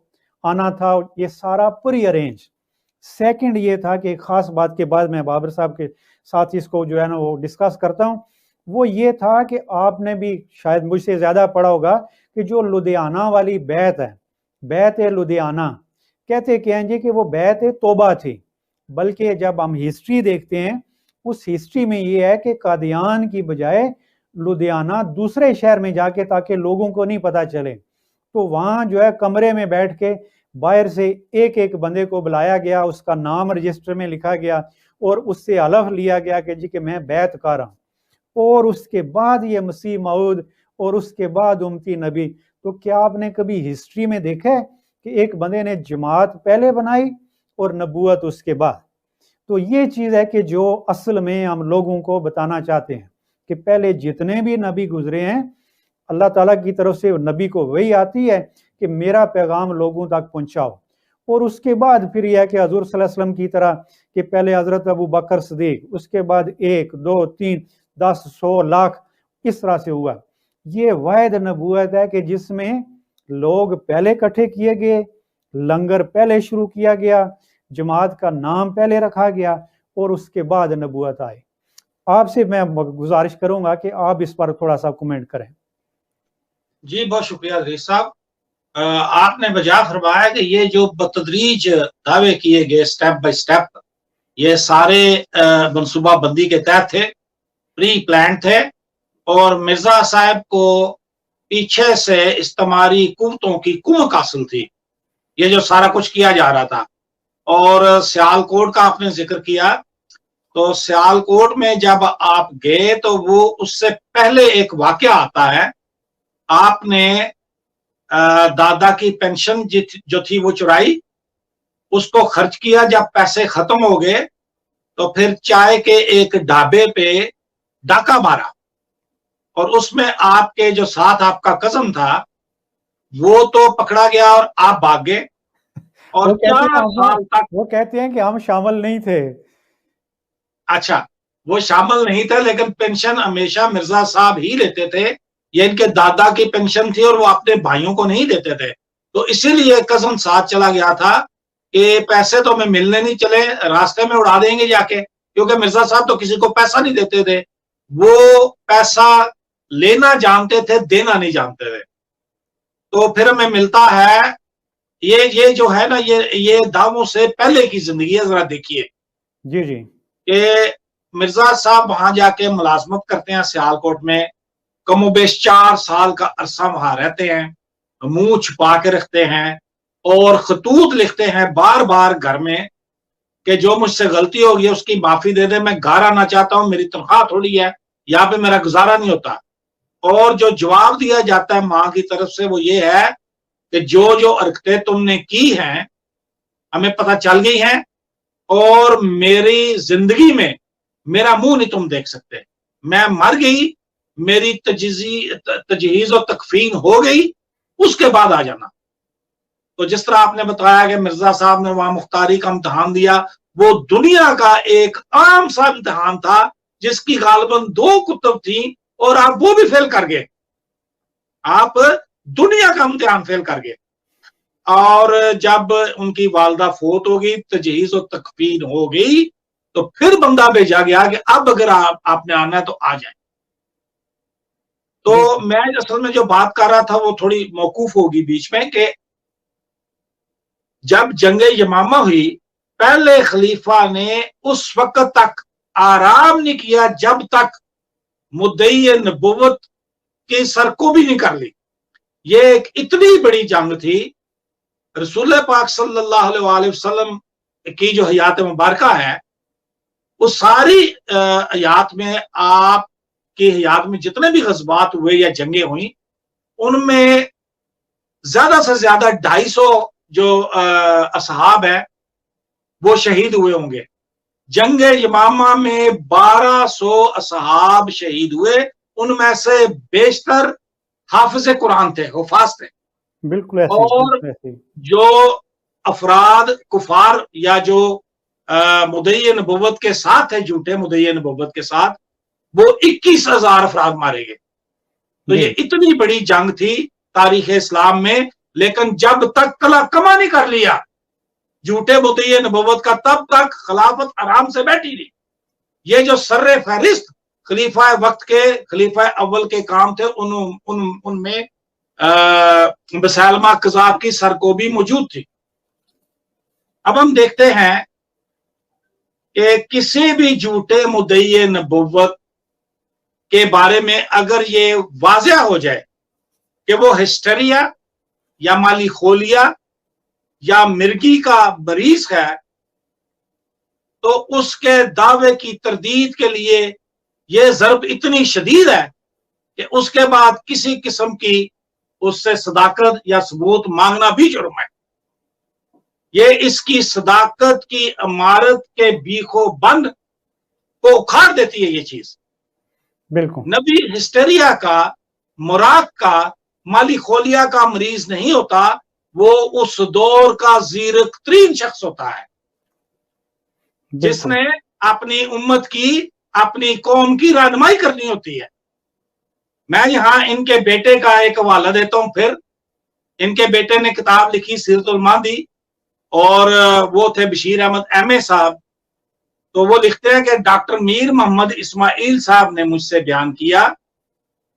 آنا تھا. یہ سارا پری ارینج. سیکنڈ یہ تھا کہ ایک خاص بات کے بعد میں بابر صاحب کے ساتھ اس کو جو ہے نا وہ ڈسکس کرتا ہوں, وہ یہ تھا کہ آپ نے بھی شاید مجھ سے زیادہ پڑھا ہوگا کہ جو لدھیانہ والی بیعت ہے, بیعت لدھیانہ, کہتے کہ ہیں جی کہ وہ بیعت توبہ تھی, بلکہ جب ہم ہسٹری دیکھتے ہیں اس ہسٹری میں یہ ہے کہ قادیان کی بجائے لدھیانہ دوسرے شہر میں جا کے, تاکہ لوگوں کو نہیں پتہ چلے, تو وہاں جو ہے کمرے میں بیٹھ کے باہر سے ایک ایک بندے کو بلایا گیا, اس کا نام رجسٹر میں لکھا گیا اور اس سے حلف لیا گیا کہ جی کہ میں بیعت کر رہا ہوں, اور اس کے بعد یہ مسیح موعود اور اس کے بعد امتی نبی. تو کیا آپ نے کبھی ہسٹری میں دیکھا ہے کہ ایک بندے نے جماعت پہلے بنائی اور نبوت اس کے بعد. تو یہ چیز ہے کہ جو اصل میں ہم لوگوں کو بتانا چاہتے ہیں کہ پہلے جتنے بھی نبی گزرے ہیں اللہ تعالیٰ کی طرف سے نبی کو وہی آتی ہے کہ میرا پیغام لوگوں تک پہنچاؤ، اور اس کے بعد پھر یہ ہے کہ حضور صلی اللہ علیہ وسلم کی طرح کہ پہلے حضرت ابو بکر صدیق، اس کے بعد 1 2 3 10 100 لاکھ اس طرح سے ہوا. یہ واحد نبوت ہے کہ جس میں لوگ پہلے اکٹھے کیے گئے، لنگر پہلے شروع کیا گیا، جماعت کا نام پہلے رکھا گیا، اور اس کے بعد نبوت آئی. آپ سے میں گزارش کروں گا کہ آپ اس پر تھوڑا سا کمنٹ کریں. جی بہت شکریہ عزیز صاحب. آپ نے بجا فرمایا کہ یہ جو بتدریج دعوے کیے گئے سٹیپ بائی سٹیپ، یہ سارے منصوبہ بندی کے تحت تھے، پری پلان تھے، اور مرزا صاحب کو پیچھے سے استعماری قوتوں کی کمک حاصل تھی یہ جو سارا کچھ کیا جا رہا تھا. اور سیال کوٹ کا آپ نے ذکر کیا، تو سیال کوٹ میں جب آپ گئے تو وہ اس سے پہلے ایک واقعہ آتا ہے. آپ نے دادا کی پینشن جو تھی وہ چرائی، اس کو خرچ کیا. جب پیسے ختم ہو گئے تو پھر چائے کے ایک ڈھابے پہ ڈاکہ مارا، اور اس میں آپ کے جو ساتھ آپ کا کزن تھا وہ تو پکڑا گیا اور آپ بھاگ گئے. اور 4 سال تک وہ کہتے ہیں کہ ہم شامل نہیں تھے. اچھا، وہ شامل نہیں تھے، لیکن پینشن ہمیشہ مرزا صاحب ہی لیتے تھے. یہ ان کے دادا کی پینشن تھی اور وہ اپنے بھائیوں کو نہیں دیتے تھے. تو اسی لیے کزن ساتھ چلا گیا تھا کہ پیسے تو ہمیں ملنے نہیں چلے، راستے میں اڑا دیں گے جا کے، کیونکہ مرزا صاحب تو کسی کو پیسہ نہیں دیتے تھے. وہ پیسہ لینا جانتے تھے، دینا نہیں جانتے تھے. تو پھر ہمیں ملتا ہے یہ جو ہے نا، یہ دعووں سے پہلے کی زندگی ہے. ذرا دیکھیے جی جی کہ مرزا صاحب وہاں جا کے ملازمت کرتے ہیں سیال کوٹ میں، کم و بیش 4 سال کا عرصہ وہاں رہتے ہیں، منہ چھپا کے رکھتے ہیں اور خطوط لکھتے ہیں بار بار گھر میں کہ جو مجھ سے غلطی ہوگی اس کی معافی دے دے، میں گھر آنا چاہتا ہوں، میری تنخواہ تھوڑی ہے، یہاں پہ میرا گزارا نہیں ہوتا. اور جو جواب دیا جاتا ہے ماں کی طرف سے وہ یہ ہے کہ جو حرکتیں تم نے کی ہیں ہمیں پتہ چل گئی ہیں، اور میری زندگی میں میرا منہ نہیں تم دیکھ سکتے. میں مر گئی، میری تجہیز و تکفین ہو گئی، اس کے بعد آ جانا. تو جس طرح آپ نے بتایا کہ مرزا صاحب نے وہاں مختاری کا امتحان دیا، وہ دنیا کا ایک عام سا امتحان تھا جس کی غالباً 2 کتب تھیں، اور آپ وہ بھی فیل کر گئے. آپ دنیا کا امتحان فیل کر گئے. اور جب ان کی والدہ فوت ہو گئی، تجہیز و تکفین ہو گئی، تو پھر بندہ بھیجا گیا کہ اب اگر آپ نے آنا ہے تو آ جائیں. تو میں اصل میں جو بات کر رہا تھا وہ تھوڑی موقوف ہوگی بیچ میں، کہ جب جنگ یمامہ ہوئی، پہلے خلیفہ نے اس وقت تک آرام نہیں کیا جب تک مدعی نبوت کی سر کو بھی نہیں کر لی. یہ ایک اتنی بڑی جنگ تھی. رسول پاک صلی اللہ علیہ وسلم کی جو حیات مبارکہ ہے، وہ ساری حیات میں، آپ کی حیات میں جتنے بھی غزوات ہوئے یا جنگیں ہوئیں، ان میں زیادہ سے زیادہ 250 جو اصحاب ہیں وہ شہید ہوئے ہوں گے. جنگ یمامہ میں 1200 اصحاب شہید ہوئے، ان میں سے بیشتر حافظ قرآن تھے، حفاظ تھے. بالکل ایسے. اور جو افراد کفار یا جو مدعی نبوت کے ساتھ ہے، جھوٹے مدعی نبوت کے ساتھ، وہ 21,000 افراد مارے گئے. تو یہ اتنی بڑی جنگ تھی تاریخ اسلام میں. لیکن جب تک کلا کما نہیں کر لیا جھوٹے مدعی نبوت کا، تب تک خلافت آرام سے بیٹھی رہی. یہ جو سر فہرست خلیفہ وقت کے، خلیفہ اول کے کام تھے، ان میں مسیلمہ کذاب کی سرکوبی موجود تھی. اب ہم دیکھتے ہیں کہ کسی بھی جھوٹے مدعی نبوت کے بارے میں اگر یہ واضح ہو جائے کہ وہ ہسٹریا یا مالی خولیا یا مرگی کا مریض ہے، تو اس کے دعوے کی تردید کے لیے یہ ضرب اتنی شدید ہے کہ اس کے بعد کسی قسم کی اس سے صداقت یا ثبوت مانگنا بھی جرم ہے. یہ اس کی صداقت کی عمارت کے بیخو بند کو اکھاڑ دیتی ہے یہ چیز. بالکل نبی ہسٹیریا کا، مراق کا، مالی خولیا کا مریض نہیں ہوتا، وہ اس دور کا زیرک ترین شخص ہوتا ہے جس بالکل نے اپنی امت کی، اپنی قوم کی رہنمائی کرنی ہوتی ہے. میں یہاں ان کے بیٹے کا ایک حوالہ دیتا ہوں. پھر ان کے بیٹے نے کتاب لکھی سیرت الماضی، اور وہ تھے بشیر احمد ایم اے صاحب. تو وہ لکھتے ہیں کہ ڈاکٹر میر محمد اسماعیل صاحب نے مجھ سے بیان کیا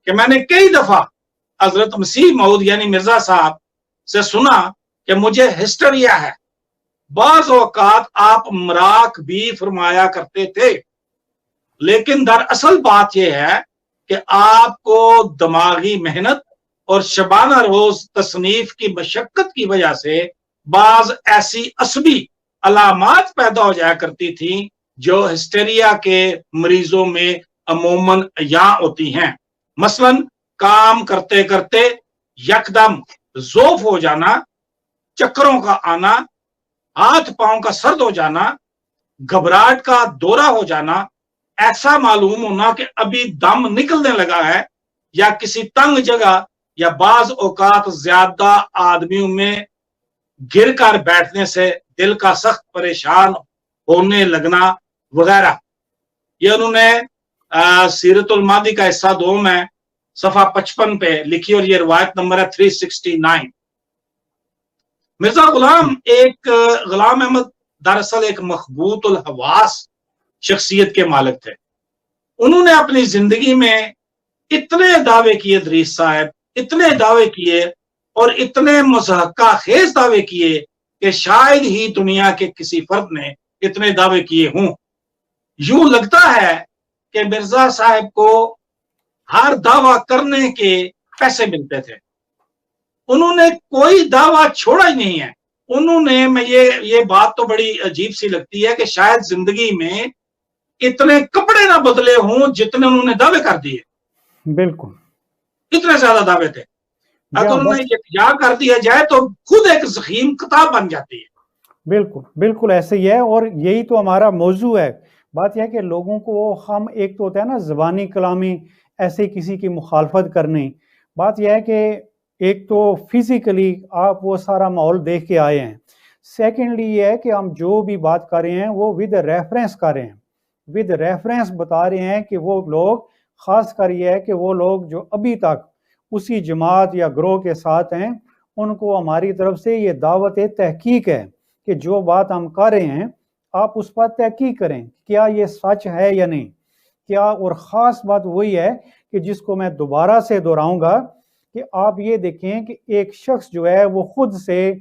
کہ میں نے کئی دفعہ حضرت مسیح موعود یعنی مرزا صاحب سے سنا کہ مجھے ہسٹریا ہے. بعض اوقات آپ مراق بھی فرمایا کرتے تھے، لیکن دراصل بات یہ ہے کہ آپ کو دماغی محنت اور شبانہ روز تصنیف کی مشقت کی وجہ سے بعض ایسی عصبی علامات پیدا ہو جایا کرتی تھیں جو ہسٹیریا کے مریضوں میں عموماً یہاں ہوتی ہیں. مثلا کام کرتے کرتے یکدم ذوف ہو جانا، چکروں کا آنا، ہاتھ پاؤں کا سرد ہو جانا، گھبراہٹ کا دورہ ہو جانا، ایسا معلوم ہونا کہ ابھی دم نکلنے لگا ہے، یا کسی تنگ جگہ یا بعض اوقات زیادہ آدمیوں میں گر کر بیٹھنے سے دل کا سخت پریشان ہونے لگنا وغیرہ. یہ انہوں نے سیرت الماضی کا حصہ 2 میں صفحہ 55 پہ لکھی، اور یہ روایت نمبر ہے 369. مرزا غلام احمد دراصل ایک مخبوط الحواس شخصیت کے مالک تھے. انہوں نے اپنی زندگی میں اتنے دعوے کیے دریس صاحب، اتنے دعوے کیے اور اتنے مضحکہ خیز دعوے کیے کہ شاید ہی دنیا کے کسی فرد نے اتنے دعوے کیے ہوں. یوں لگتا ہے کہ مرزا صاحب کو ہر دعویٰ کرنے کے پیسے ملتے تھے. انہوں نے کوئی دعویٰ چھوڑا ہی نہیں ہے. انہوں نے، میں یہ بات تو بڑی عجیب سی لگتی ہے کہ شاید زندگی میں اتنے کپڑے نہ بدلے ہوں جتنے انہوں نے دعوے کر دیے. بالکل اتنے زیادہ دعوے تھے. اگر انہوں نے اتجا کر دیا جائے تو خود ایک ضخیم کتاب بن جاتی ہے. بالکل بالکل ایسے ہی ہے، اور یہی تو ہمارا موضوع ہے. بات یہ ہے کہ لوگوں کو ہم، ایک تو ہوتا ہے نا زبانی کلامی ایسے کسی کی مخالفت کرنی، بات یہ ہے کہ ایک تو فزیکلی آپ وہ سارا ماحول دیکھ کے آئے ہیں. سیکنڈلی یہ ہے کہ ہم جو بھی بات کر رہے ہیں وہ ود ریفرنس کر رہے ہیں، ود ریفرنس بتا رہے ہیں کہ وہ لوگ، خاص کر یہ ہے کہ وہ لوگ جو ابھی تک اسی جماعت یا گروہ کے ساتھ ہیں، ان کو ہماری طرف سے یہ دعوت تحقیق ہے کہ جو بات ہم کر رہے ہیں آپ اس پر تحقیق کریں کیا یہ سچ ہے یا نہیں کیا. اور خاص بات وہی ہے کہ جس کو میں دوبارہ سے دہراؤں گا کہ آپ یہ دیکھیں کہ ایک شخص جو ہے وہ خود سے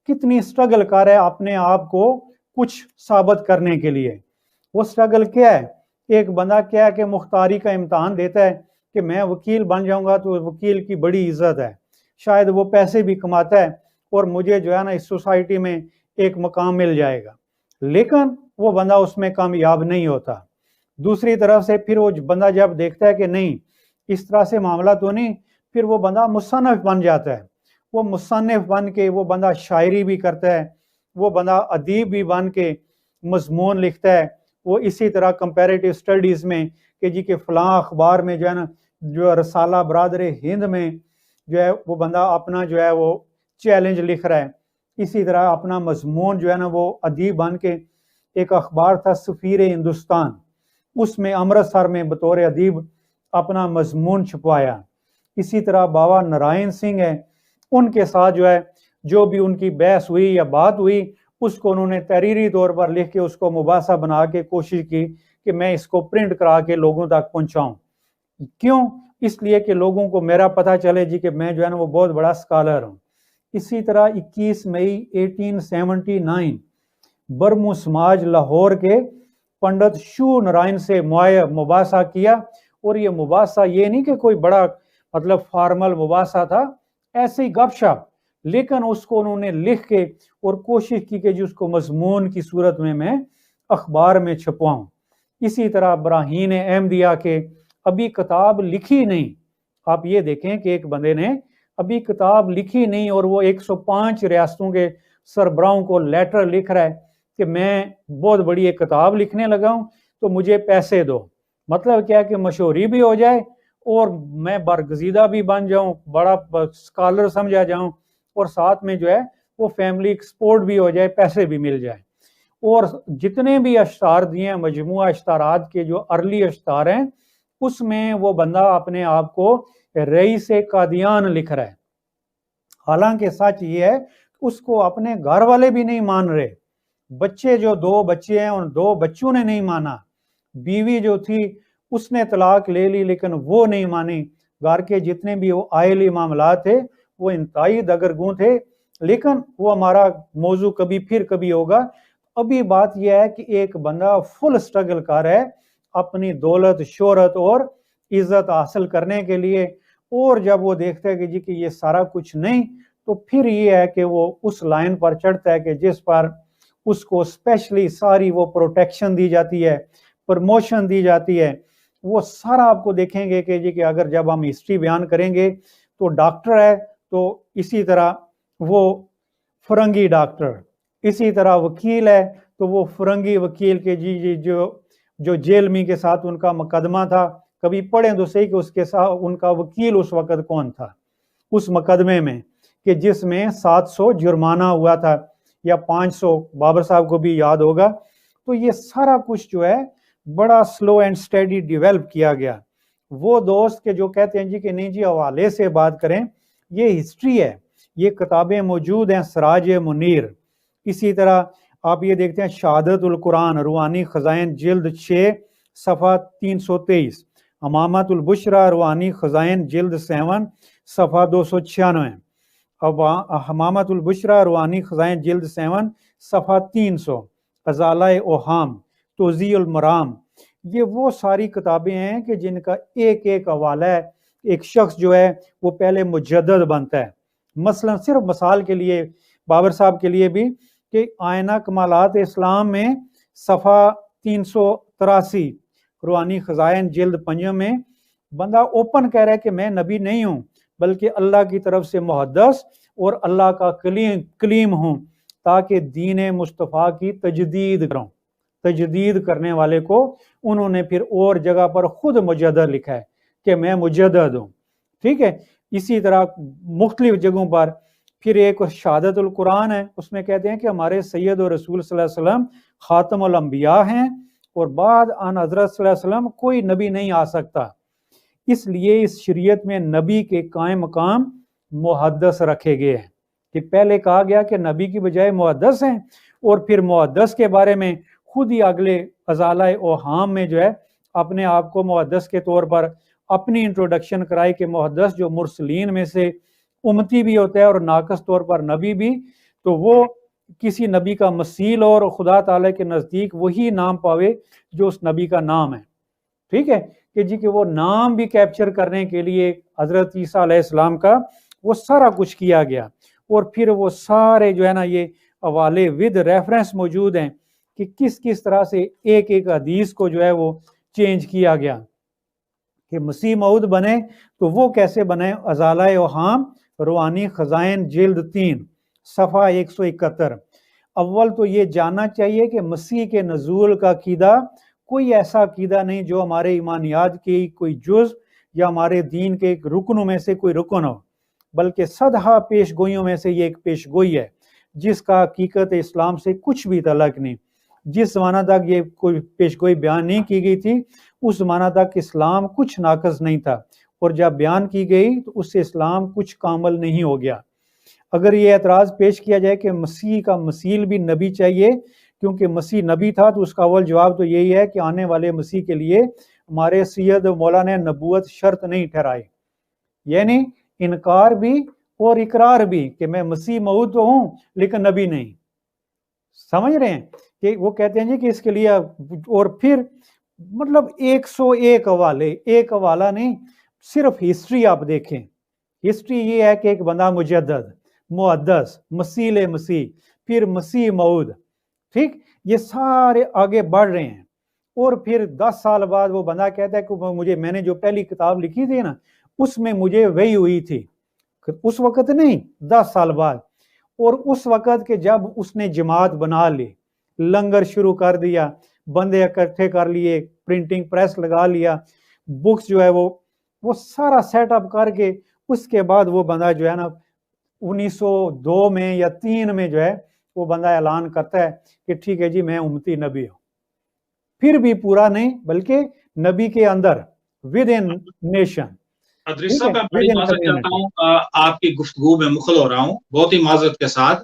کتنی سٹرگل کر رہا ہے اپنے آپ کو کچھ ثابت کرنے کے لیے. وہ سٹرگل کیا ہے؟ ایک بندہ کیا ہے کہ مختاری کا امتحان دیتا ہے کہ میں وکیل بن جاؤں گا تو وکیل کی بڑی عزت ہے، شاید وہ پیسے بھی کماتا ہے اور مجھے جو ہے نا اس سوسائٹی میں ایک مقام مل جائے گا، لیکن وہ بندہ اس میں کامیاب نہیں ہوتا. دوسری طرف سے پھر وہ بندہ جب دیکھتا ہے کہ نہیں اس طرح سے معاملہ تو نہیں، پھر وہ بندہ مصنف بن جاتا ہے. وہ مصنف بن کے وہ بندہ شاعری بھی کرتا ہے، وہ بندہ ادیب بھی بن کے مضمون لکھتا ہے. وہ اسی طرح کمپیریٹیو سٹڈیز میں کہ جی کہ فلاں اخبار میں جو ہے نا، جو رسالہ برادر ہند میں جو ہے وہ بندہ اپنا جو ہے وہ چیلنج لکھ رہا ہے. اسی طرح اپنا مضمون جو ہے نا وہ ادیب بن کے، ایک اخبار تھا سفیر ہندوستان، اس میں امرتسر میں بطور ادیب اپنا مضمون چھپوایا. اسی طرح بابا نارائن سنگھ ہے، ان کے ساتھ جو ہے جو بھی ان کی بحث ہوئی یا بات ہوئی اس کو انہوں نے تحریری طور پر لکھ کے اس کو مباحثہ بنا کے کوشش کی کہ میں اس کو پرنٹ کرا کے لوگوں تک پہنچاؤں. کیوں؟ اس لیے کہ لوگوں کو میرا پتہ چلے جی کہ میں جو ہے نا وہ بہت بڑا اسکالر ہوں. اسی طرح 21 مئی 1879 برمو سماج لاہور کے پنڈت شو نارائن سے مباحثہ کیا. اور یہ مباحثہ یہ نہیں کہ کوئی بڑا مطلب فارمل مباحثہ تھا، ایسے ہی گپ شپ، لیکن اس کو انہوں نے لکھ کے اور کوشش کی کہ جس کو مضمون کی صورت میں اخبار میں چھپواؤں. اسی طرح براہین احمدیہ کے ابھی کتاب لکھی نہیں. آپ یہ دیکھیں کہ ایک بندے نے ابھی کتاب لکھی نہیں اور وہ 105 ریاستوں کے سربراہوں کو لیٹر لکھ رہا ہے کہ میں بہت بڑی ایک کتاب لکھنے لگا ہوں تو مجھے پیسے دو. مطلب کیا کہ مشہوری بھی ہو جائے اور میں برگزیدہ بھی بن جاؤں, بڑا اسکالر سمجھا جاؤں, اور ساتھ میں جو ہے وہ فیملی ایکسپورٹ بھی ہو جائے, پیسے بھی مل جائے. اور جتنے بھی اشعار دیے ہیں, مجموعہ اشعارات کے جو ارلی اشعار ہیں, اس میں وہ بندہ اپنے آپ کو رئیس قادیان لکھ رہا ہے. حالانکہ سچ یہ ہے اس کو اپنے گھر والے بھی نہیں مان رہے. بچے جو 2 بچے ہیں ان 2 بچوں نے نہیں مانا. بیوی جو تھی اس نے طلاق لے لی لیکن وہ نہیں مانی. گھر کے جتنے بھی وہ آئلی معاملات تھے وہ انتہائی دگرگوں تھے. لیکن وہ ہمارا موضوع کبھی پھر کبھی ہوگا. ابھی بات یہ ہے کہ ایک بندہ فل سٹرگل کر رہا ہے اپنی دولت, شہرت اور عزت حاصل کرنے کے لیے, اور جب وہ دیکھتا ہے کہ جی کہ یہ سارا کچھ نہیں, تو پھر یہ ہے کہ وہ اس لائن پر چڑھتا ہے کہ جس پر اس کو اسپیشلی ساری وہ پروٹیکشن دی جاتی ہے, پرموشن دی جاتی ہے. وہ سارا آپ کو دیکھیں گے کہ جی کہ اگر جب ہم ہسٹری بیان کریں گے تو ڈاکٹر ہے تو اسی طرح وہ فرنگی ڈاکٹر, اسی طرح وکیل ہے تو وہ فرنگی وکیل کے جی جو جیل میں کے ساتھ ان کا مقدمہ تھا, کبھی پڑھیں تو صحیح کہ اس کے ساتھ ان کا وکیل اس وقت کون تھا اس مقدمے میں, کہ جس میں 700 جرمانہ ہوا تھا یا 500, بابر صاحب کو بھی یاد ہوگا. تو یہ سارا کچھ جو ہے بڑا سلو اینڈ سٹیڈی ڈیویلپ کیا گیا. وہ دوست کے جو کہتے ہیں جی کہ نہیں جی حوالے سے بات کریں, یہ ہسٹری ہے, یہ کتابیں موجود ہیں, سراج منیر. اسی طرح آپ یہ دیکھتے ہیں شہادت القرآن روحانی خزائن جلد 6 صفحہ 323, امامت البشرا روحانی خزائن جلد 7 صفحہ 296, اب امامت البشرا روحانی خزائن جلد 7 صفحہ 300, ازالہ اوہام, توضیح المرام. یہ وہ ساری کتابیں ہیں کہ جن کا ایک ایک حوالہ ہے. ایک شخص جو ہے وہ پہلے مجدد بنتا ہے. مثلا صرف مثال کے لیے بابر صاحب کے لیے بھی کہ آئینہ کمالات اسلام میں صفحہ 383 روحانی خزائن جلد 5 میں بندہ اوپن کہہ رہا ہے کہ میں نبی نہیں ہوں بلکہ اللہ کی طرف سے محدث اور اللہ کا کلیم ہوں, تاکہ دین مصطفیٰ کی تجدید کروں. تجدید کرنے والے کو انہوں نے پھر اور جگہ پر خود مجدد لکھا ہے کہ میں مجدد ہوں. ٹھیک ہے. اسی طرح مختلف جگہوں پر پھر ایک شہادت القرآن ہے, اس میں کہتے ہیں کہ ہمارے سید و رسول صلی اللہ علیہ وسلم خاتم الانبیاء ہیں اور بعد ان حضرت صلی اللہ علیہ وسلم کوئی نبی نہیں آ سکتا. اس لیے اس شریعت میں نبی کے قائم مقام محدث رکھے گئے ہیں, کہ پہلے کہا گیا کہ نبی کی بجائے محدث ہیں, اور پھر محدث کے بارے میں خود ہی اگلے ازالہ اوہام میں جو ہے اپنے آپ کو محدث کے طور پر اپنی انٹروڈکشن کرائی کہ محدث جو مرسلین میں سے امتی بھی ہوتا ہے اور ناقص طور پر نبی بھی, تو وہ کسی نبی کا مثیل اور خدا تعالیٰ کے نزدیک وہی نام پاوے جو اس نبی کا نام ہے. ٹھیک ہے کہ جی کہ وہ نام بھی کیپچر کرنے کے لیے حضرت عیسیٰ علیہ السلام کا وہ سارا کچھ کیا گیا. اور پھر وہ سارے جو ہے نا یہ حوالے ود ریفرنس موجود ہیں کہ کس کس طرح سے ایک ایک حدیث کو جو ہے وہ چینج کیا گیا کہ مسیح موعود بنے تو وہ کیسے بنے. ازالہ اوہام روحانی خزائن جلد 3 صفحہ 171. اول تو یہ جاننا چاہیے کہ مسیح کے نزول کا عقیدہ کوئی ایسا عقیدہ نہیں جو ہمارے ایمانیات کی کوئی جز یا ہمارے دین کے ایک رکنوں میں سے کوئی رکن ہو, بلکہ صدہا پیش گوئیوں میں سے یہ ایک پیش گوئی ہے جس کا حقیقت اسلام سے کچھ بھی تعلق نہیں. جس زمانہ تک یہ کوئی پیش گوئی بیان نہیں کی گئی تھی اس زمانہ تک اسلام کچھ ناقص نہیں تھا, اور جب بیان کی گئی تو اس سے اسلام کچھ کامل نہیں ہو گیا. اگر یہ اعتراض پیش کیا جائے کہ مسیح کا مثیل بھی نبی چاہیے کیونکہ مسیح نبی تھا, تو اس کا اول جواب تو یہی ہے کہ آنے والے مسیح کے لیے ہمارے سید مولا نے نبوت شرط نہیں ٹھہرائی, یعنی انکار بھی اور اقرار بھی کہ میں مسیح موعود تو ہوں لیکن نبی نہیں. سمجھ رہے ہیں کہ وہ کہتے ہیں جی کہ اس کے لیے, اور پھر مطلب 101 حوالے, ایک حوالہ نہیں, صرف ہسٹری آپ دیکھیں. ہسٹری یہ ہے کہ ایک بندہ مجدد, محدث, مسیح مسیح, پھر مسیح موعود. ٹھیک, یہ سارے آگے بڑھ رہے ہیں. اور پھر 10 سال بعد وہ بندہ کہتا ہے کہ میں نے جو پہلی کتاب لکھی تھی نا اس میں مجھے وہی ہوئی تھی, اس وقت نہیں 10 سال بعد. اور اس وقت کہ جب اس نے جماعت بنا لی, لنگر شروع کر دیا, بندے اکٹھے کر لیے, پرنٹنگ پریس لگا لیا, بکس جو ہے وہ سارا سیٹ اپ کر کے, اس کے بعد وہ بندہ جو ہے نا 1902 میں یا 3 میں جو ہے وہ بندہ اعلان کرتا ہے کہ ٹھیک ہے جی میں امتی نبی ہوں. پھر بھی پورا نہیں بلکہ نبی کے اندر, ود ان نیشن. ادریس صاحب میں بڑی معذرت چاہتا ہوں, آپ کی گفتگو میں مخل ہو رہا ہوں بہت ہی معذرت کے ساتھ.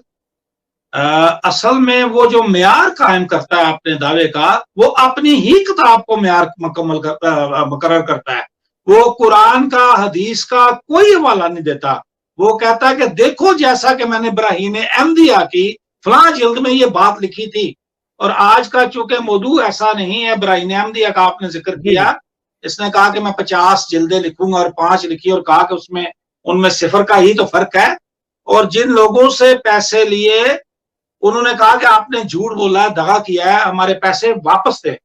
اصل میں وہ جو معیار قائم کرتا ہے اپنے دعوے کا, وہ اپنی ہی کتاب کو معیار مقرر کرتا ہے. وہ قرآن کا, حدیث کا کوئی حوالہ نہیں دیتا. وہ کہتا ہے کہ دیکھو جیسا کہ میں نے براہین احمدیہ کی فلاں جلد میں یہ بات لکھی تھی. اور آج کا چونکہ موضوع ایسا نہیں ہے, براہین احمدیہ کا آپ نے ذکر کیا, اس نے کہا کہ میں 50 جلدیں لکھوں گا اور 5 لکھی, اور کہا کہ اس میں ان میں صفر کا ہی تو فرق ہے. اور جن لوگوں سے پیسے لیے انہوں نے کہا کہ آپ نے جھوٹ بولا ہے, دغا کیا ہے, ہمارے پیسے واپس دے.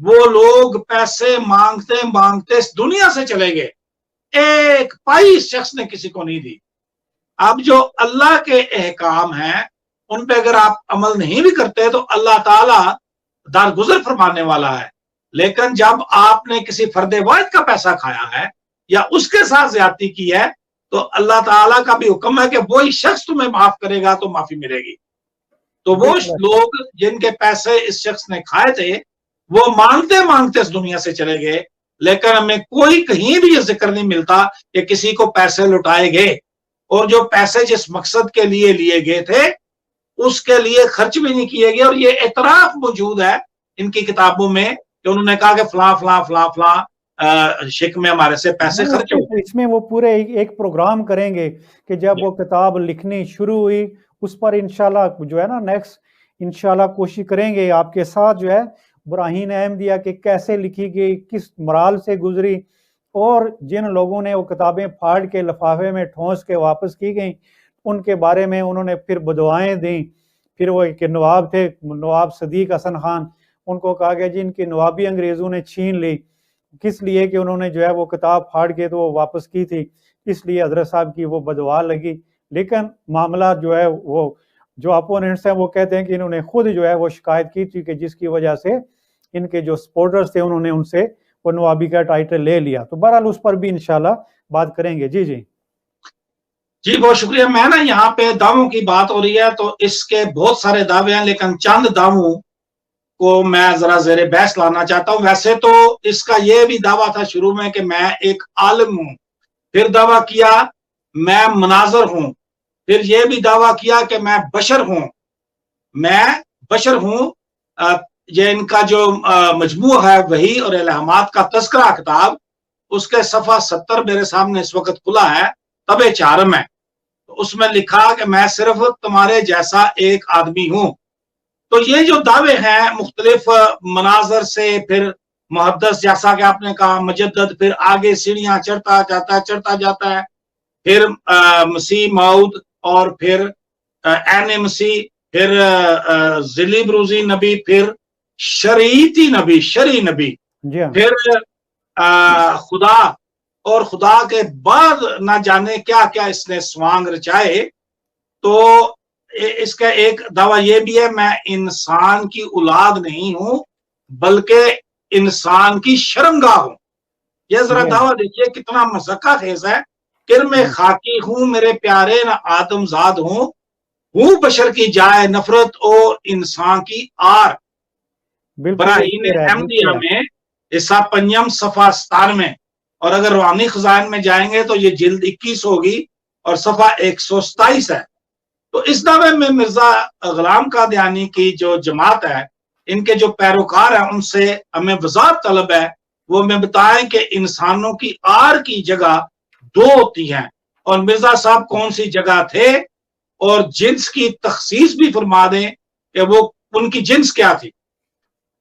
وہ لوگ پیسے مانگتے مانگتے اس دنیا سے چلے گئے, ایک پائی اس شخص نے کسی کو نہیں دی. اب جو اللہ کے احکام ہیں ان پہ اگر آپ عمل نہیں بھی کرتے تو اللہ تعالیٰ درگزر فرمانے والا ہے. لیکن جب آپ نے کسی فرد واحد کا پیسہ کھایا ہے یا اس کے ساتھ زیادتی کی ہے تو اللہ تعالیٰ کا بھی حکم ہے کہ وہی شخص تمہیں معاف کرے گا تو معافی ملے گی. تو وہ لوگ جن کے پیسے اس شخص نے کھائے تھے وہ مانگتے مانگتے اس دنیا سے چلے گئے, لیکن ہمیں کوئی کہیں بھی یہ ذکر نہیں ملتا کہ کسی کو پیسے لٹائے گئے. اور جو پیسے جس مقصد کے لیے لیے گئے تھے اس کے لیے خرچ بھی نہیں کیے گئے. اور یہ اعتراف موجود ہے ان کی کتابوں میں کہ انہوں نے کہا کہ فلاں فلاں فلاں فلاں شک میں ہمارے سے پیسے خرچ ہوئے. اس میں وہ پورے ایک پروگرام کریں گے کہ جب وہ کتاب لکھنی شروع ہوئی اس پر انشاءاللہ جو ہے نا نیکسٹ انشاءاللہ کوشش کریں گے آپ کے ساتھ جو ہے براہین احمدیہ کہ کیسے لکھی گئی, کس مرال سے گزری, اور جن لوگوں نے وہ کتابیں پھاڑ کے لفافے میں ٹھونس کے واپس کی گئیں ان کے بارے میں انہوں نے پھر بدعائیں دیں. پھر وہ ایک نواب تھے, نواب صدیق حسن خان, ان کو کہا گیا جی ان کی نوابی انگریزوں نے چھین لی, کس لیے کہ انہوں نے جو ہے وہ کتاب پھاڑ کے تو واپس کی تھی, اس لیے حضرت صاحب کی وہ بدعا لگی. لیکن معاملہ جو ہے وہ جو اپوننٹس ہیں وہ کہتے ہیں کہ انہوں نے خود جو ہے وہ شکایت کی تھی کہ جس کی وجہ سے ان کے جو سپورٹرز تھے انہوں نے ان سے وہ نوابی کا ٹائٹل لے لیا. تو بہرحال اس پر بھی انشاءاللہ بات کریں گے. جی جی بہت شکریہ. میں نا یہاں پہ دعووں کی بات ہو رہی ہے تو اس کے بہت سارے دعوے ہیں, لیکن چند دعووں کو میں ذرا زیر بحث لانا چاہتا ہوں. ویسے تو اس کا یہ بھی دعویٰ تھا شروع میں کہ میں ایک عالم ہوں, پھر دعویٰ کیا میں مناظر ہوں, پھر یہ بھی دعویٰ کیا کہ میں بشر ہوں. یہ ان کا جو مجموعہ ہے وحی اور الہامات کا تذکرہ کتاب, اس کے صفحہ 70 میرے سامنے اس وقت کھلا ہے, طبع 4 میں. اس میں لکھا کہ میں صرف تمہارے جیسا ایک آدمی ہوں. تو یہ جو دعوے ہیں مختلف مناظر سے, پھر محدث جیسا کہ آپ نے کہا, مجدد, پھر آگے سیڑھیاں چڑھتا جاتا ہے, پھر مسیح موعود, اور پھر عین مسیح, پھر ذلی بروزی نبی, پھر شریعتی نبی, شرعی نبی, پھر خدا, اور خدا کے بعد نہ جانے کیا کیا اس نے سوانگ رچائے. تو اس کا ایک دعویٰ یہ بھی ہے میں انسان کی اولاد نہیں ہوں بلکہ انسان کی شرمگاہ ہوں. یہ ذرا دعویٰ دیکھیے کتنا مذکہ خیز ہے. کرم خاکی ہوں میرے پیارے نہ آدم زاد ہوں بشر کی جائے نفرت اور انسان کی آر. براہین احمدیہ میں حصہ 5 صفحہ 97, اور اگر روحانی خزائن میں جائیں گے تو یہ جلد 21 ہوگی اور صفحہ 127 ہے. تو اس دعوے میں مرزا غلام قادیانی کی جو جماعت ہے, ان کے جو پیروکار ہیں, ان سے ہمیں وضاحت طلب ہے. وہ میں بتائیں کہ انسانوں کی آر کی جگہ 2 ہوتی ہیں, اور مرزا صاحب کون سی جگہ تھے, اور جنس کی تخصیص بھی فرما دیں کہ وہ ان کی جنس کیا تھی.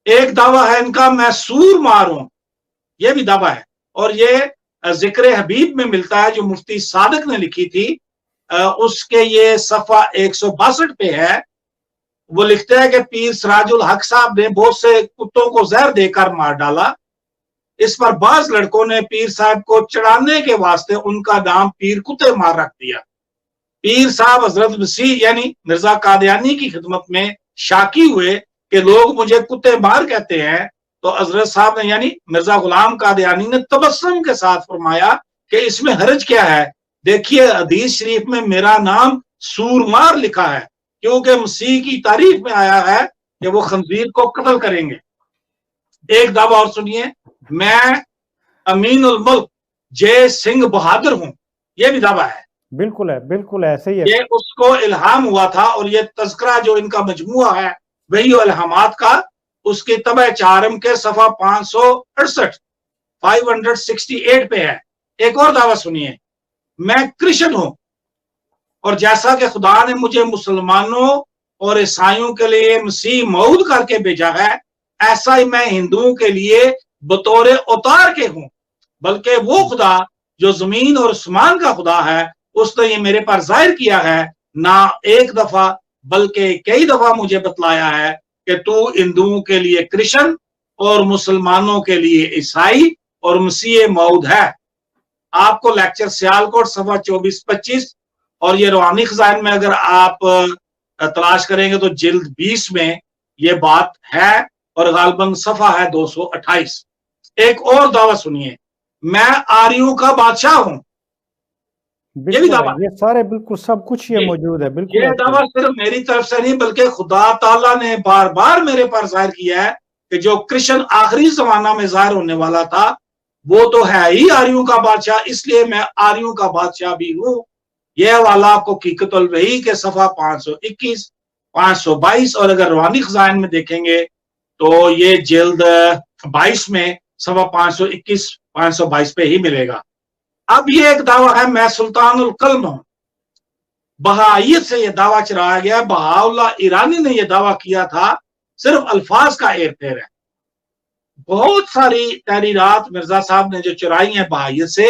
ایک دعویٰ ہے ان کا میں سور ماروں, یہ بھی دعویٰ ہے, اور یہ ذکر حبیب میں ملتا ہے جو مفتی صادق نے لکھی تھی. اس کے یہ صفحہ 162 پہ ہے. وہ لکھتے ہیں کہ پیر سراج الحق صاحب نے بہت سے کتوں کو زہر دے کر مار ڈالا. اس پر بعض لڑکوں نے پیر صاحب کو چڑھانے کے واسطے ان کا نام پیر کتے مار رکھ دیا. پیر صاحب حضرت مسیح یعنی مرزا قادیانی کی خدمت میں شاکی ہوئے کہ لوگ مجھے کتے مار کہتے ہیں، تو حضرت صاحب نے یعنی مرزا غلام قادیانی نے تبسم کے ساتھ فرمایا کہ اس میں حرج کیا ہے، دیکھیے حدیث شریف میں میرا نام سورمار لکھا ہے، کیونکہ مسیح کی تعریف میں آیا ہے کہ وہ خنزیر کو قتل کریں گے۔ ایک دعویٰ اور سنیے، میں امین الملک جے سنگھ بہادر ہوں، یہ بھی دعویٰ ہے، بالکل ایسے ہی ہے۔ یہ اس کو الہام ہوا تھا، اور یہ تذکرہ جو ان کا مجموعہ ہے وہی الہامات کا، اس کی طبع چارم کے صفحہ 568 568 پہ ہے۔ ایک اور دعویٰ سنیے، میں کرسچن ہوں، اور جیسا کہ خدا نے مجھے مسلمانوں اور عیسائیوں کے لیے مسیح موعود کر کے بھیجا ہے، ایسا ہی میں ہندوؤں کے لیے بطور اوتار کے ہوں، بلکہ وہ خدا جو زمین اور آسمان کا خدا ہے اس نے یہ میرے پر ظاہر کیا ہے، نہ ایک دفعہ بلکہ کئی دفعہ مجھے بتلایا ہے کہ تو ہندوؤں کے لیے کرسچن اور مسلمانوں کے لیے عیسائی اور مسیح موعود ہے۔ آپ کو لیکچر سیالکوٹ صفحہ 24-25 اور یہ روحانی خزائن میں اگر آپ تلاش کریں گے تو جلد 20 میں یہ بات ہے، اور غالباً صفحہ ہے 228۔ ایک اور دعویٰ سنیے، میں آریوں کا بادشاہ ہوں، یہ بھی دعویٰ، یہ سارے بالکل سب کچھ یہ موجود ہے۔ بالکل یہ دعویٰ صرف میری طرف سے نہیں بلکہ خدا تعالیٰ نے بار بار میرے پر ظاہر کیا ہے کہ جو کرسچن آخری زمانہ میں ظاہر ہونے والا تھا وہ تو ہے ہی آریوں کا بادشاہ، اس لیے میں آریوں کا بادشاہ بھی ہوں۔ یہ حوالہ آپ کو حقیقت الوحی کے صفحہ 521 522 اور اگر روحانی خزائن میں دیکھیں گے تو یہ جلد 22 میں صفحہ 521 522 پہ ہی ملے گا۔ اب یہ ایک دعویٰ ہے، میں سلطان القلم ہوں۔ بہائیت سے یہ دعویٰ چرایا گیا، بہاءاللہ ایرانی نے یہ دعویٰ کیا تھا، صرف الفاظ کا ایر پھیر ہے۔ بہت ساری تحریرات مرزا صاحب نے جو چرائی ہیں بہائیت سے،